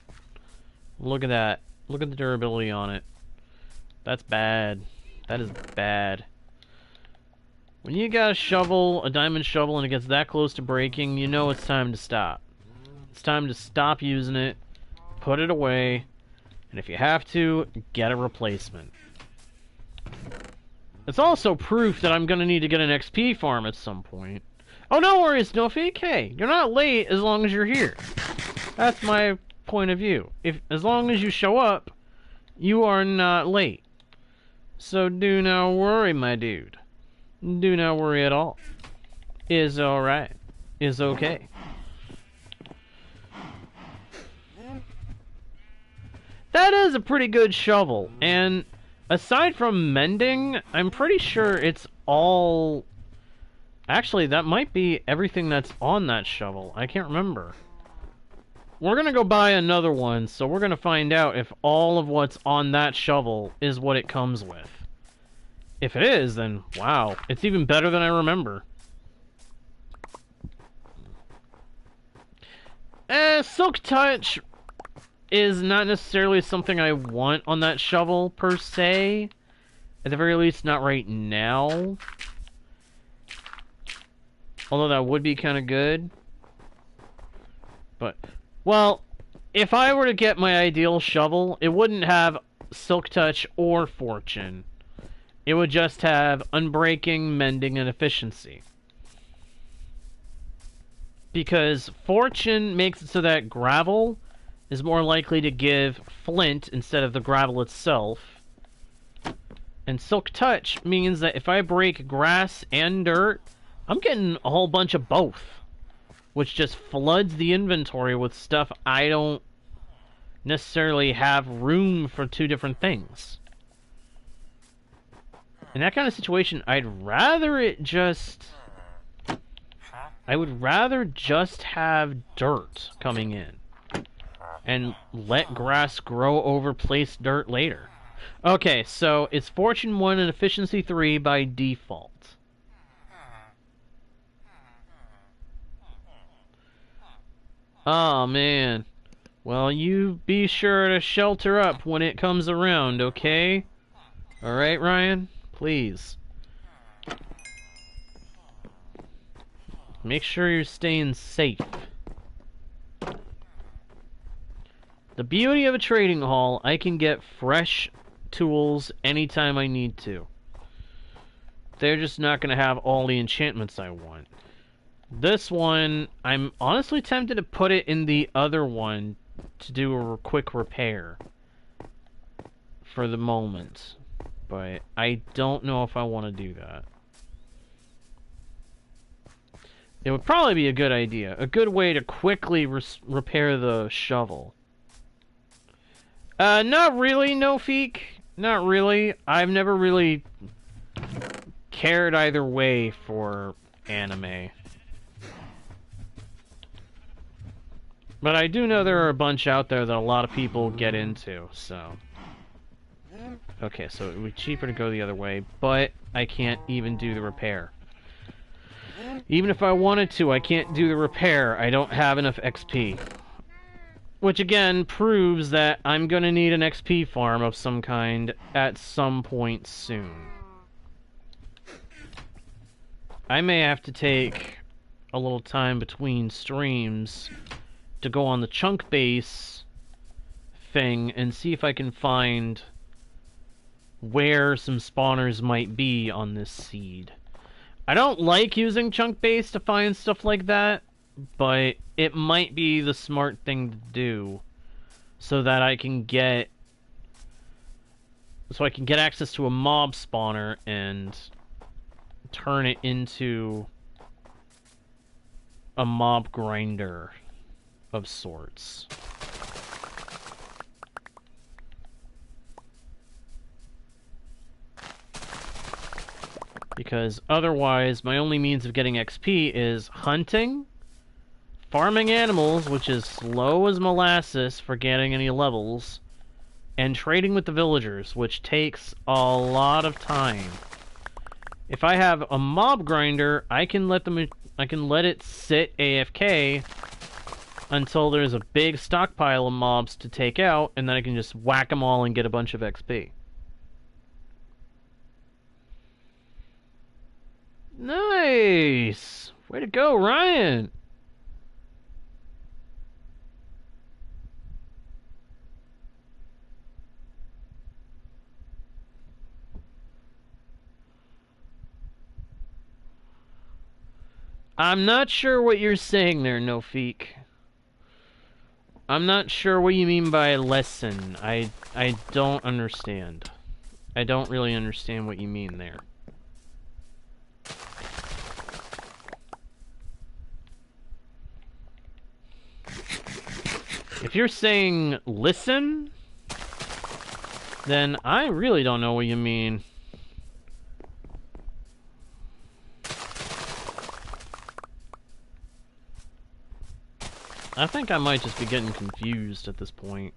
Look at that. Look at the durability on it. That's bad. That is bad. When you got a shovel, a diamond shovel, and it gets that close to breaking, you know it's time to stop. It's time to stop using it, put it away, and if you have to, get a replacement. It's also proof that I'm going to need to get an XP farm at some point. Oh, no worries, no fake. Hey, you're not late as long as you're here. That's my point of view. As long as you show up, you are not late. So do not worry, my dude. Do not worry at all. Is alright. Is okay. That is a pretty good shovel, and aside from mending, I'm pretty sure it's all... Actually, that might be everything that's on that shovel. I can't remember. We're gonna go buy another one, so we're gonna find out if all of what's on that shovel is what it comes with. If it is, then wow, it's even better than I remember. Silk Touch is not necessarily something I want on that shovel, per se. At the very least, not right now. Although that would be kind of good. But, well, if I were to get my ideal shovel, it wouldn't have Silk Touch or Fortune. It would just have Unbreaking, Mending, and Efficiency. Because Fortune makes it so that gravel is more likely to give flint instead of the gravel itself. And Silk Touch means that if I break grass and dirt, I'm getting a whole bunch of both. Which just floods the inventory with stuff I don't necessarily have room for two different things. In that kind of situation, I would rather just have dirt coming in. And let grass grow over placed dirt later. Okay, so it's Fortune 1 and Efficiency 3 by default. Oh, man. Well, you be sure to shelter up when it comes around, okay? Alright, Ryan? Please. Make sure you're staying safe. The beauty of a trading hall, I can get fresh tools anytime I need to. They're just not going to have all the enchantments I want. This one, I'm honestly tempted to put it in the other one to do a quick repair for the moment. But I don't know if I want to do that. It would probably be a good idea. A good way to quickly repair the shovel. Not really, no Feek. Not really. I've never really cared either way for anime. But I do know there are a bunch out there that a lot of people get into, so... Okay, so it would be cheaper to go the other way, but I can't even do the repair. Even if I wanted to, I can't do the repair. I don't have enough XP. Which again proves that I'm gonna need an XP farm of some kind at some point soon. I may have to take a little time between streams to go on the chunk base thing and see if I can find where some spawners might be on this seed. I don't like using chunk base to find stuff like that, but it might be the smart thing to do so that I can get access to a mob spawner and turn it into a mob grinder of sorts. Because otherwise, my only means of getting XP is hunting, farming animals, which is slow as molasses for getting any levels, and trading with the villagers, which takes a lot of time. If I have a mob grinder, I can let it sit AFK until there's a big stockpile of mobs to take out, and then I can just whack them all and get a bunch of XP. Nice! Way to go, Ryan! I'm not sure what you're saying there, Nofeek. I'm not sure what you mean by lesson. I don't understand. I don't really understand what you mean there. If you're saying listen, then I really don't know what you mean. I think I might just be getting confused at this point.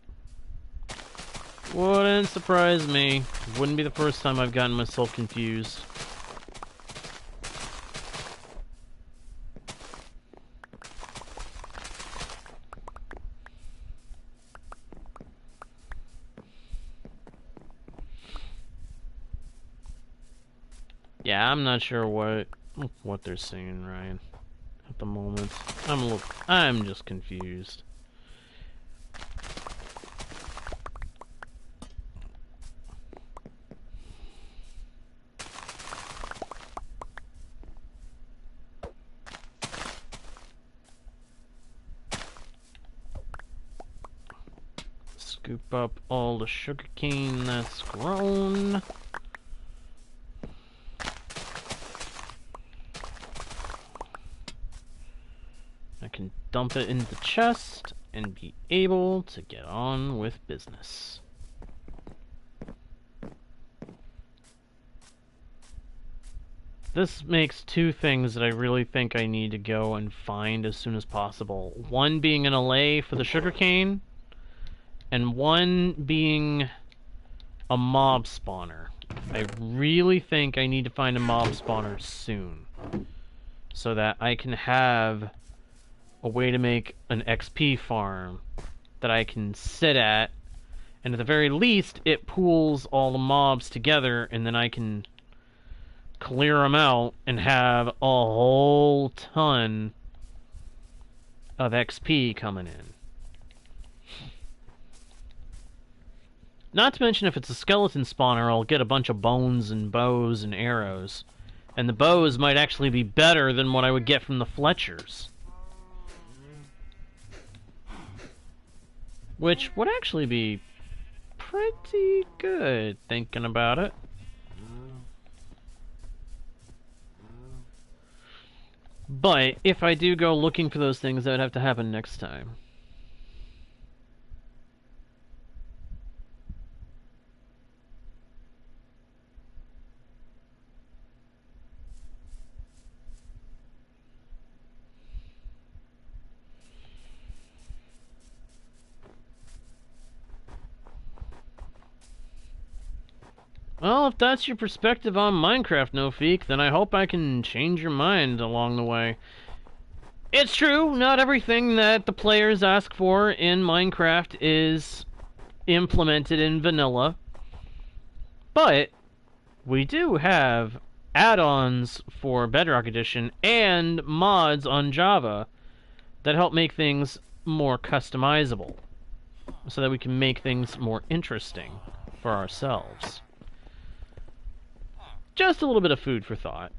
Wouldn't surprise me. Wouldn't be the first time I've gotten myself confused. Yeah, I'm not sure what they're saying, Ryan. At the moment, I'm just confused. Scoop up all the sugarcane that's grown. I can dump it in the chest and be able to get on with business. This makes two things that I really think I need to go and find as soon as possible. One being an allay for the sugarcane, and one being a mob spawner. I really think I need to find a mob spawner soon, so that I can have a way to make an XP farm that I can sit at, and at the very least it pools all the mobs together, and then I can clear them out and have a whole ton of XP coming in. Not to mention if it's a skeleton spawner, I'll get a bunch of bones and bows and arrows. And the bows might actually be better than what I would get from the Fletchers. Which would actually be pretty good, thinking about it. But if I do go looking for those things, that would have to happen next time. Well, if that's your perspective on Minecraft, NoFeek, then I hope I can change your mind along the way. It's true, not everything that the players ask for in Minecraft is implemented in vanilla. But we do have add-ons for Bedrock Edition and mods on Java that help make things more customizable, so that we can make things more interesting for ourselves. Just a little bit of food for thought.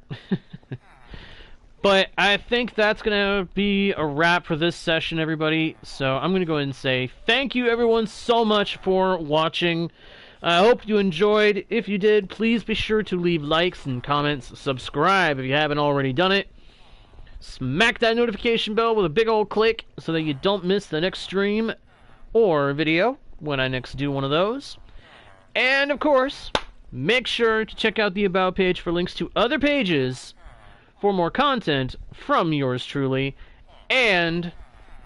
But I think that's going to be a wrap for this session, everybody. So I'm going to go ahead and say thank you, everyone, so much for watching. I hope you enjoyed. If you did, please be sure to leave likes and comments. Subscribe if you haven't already done it. Smack that notification bell with a big old click so that you don't miss the next stream or video when I next do one of those. And, of course, make sure to check out the About page for links to other pages for more content from yours truly, and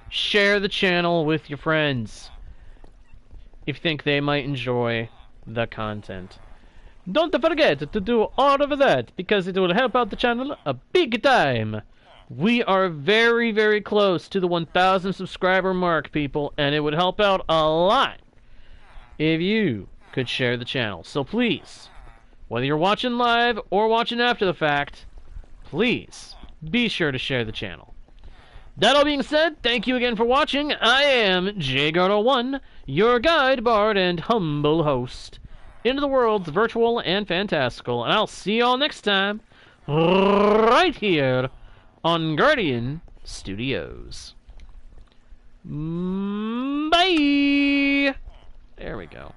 share the channel with your friends if you think they might enjoy the content. Don't forget to do all of that, because it will help out the channel a big time. We are very, very close to the 1,000 subscriber mark, people, and it would help out a lot if you could share the channel. So please, whether you're watching live or watching after the fact, please be sure to share the channel. That all being said, thank you again for watching. I am JGardo1, your guide, bard, and humble host into the worlds virtual and fantastical, and I'll see you all next time, right here on Guardian Studios. Bye! There we go.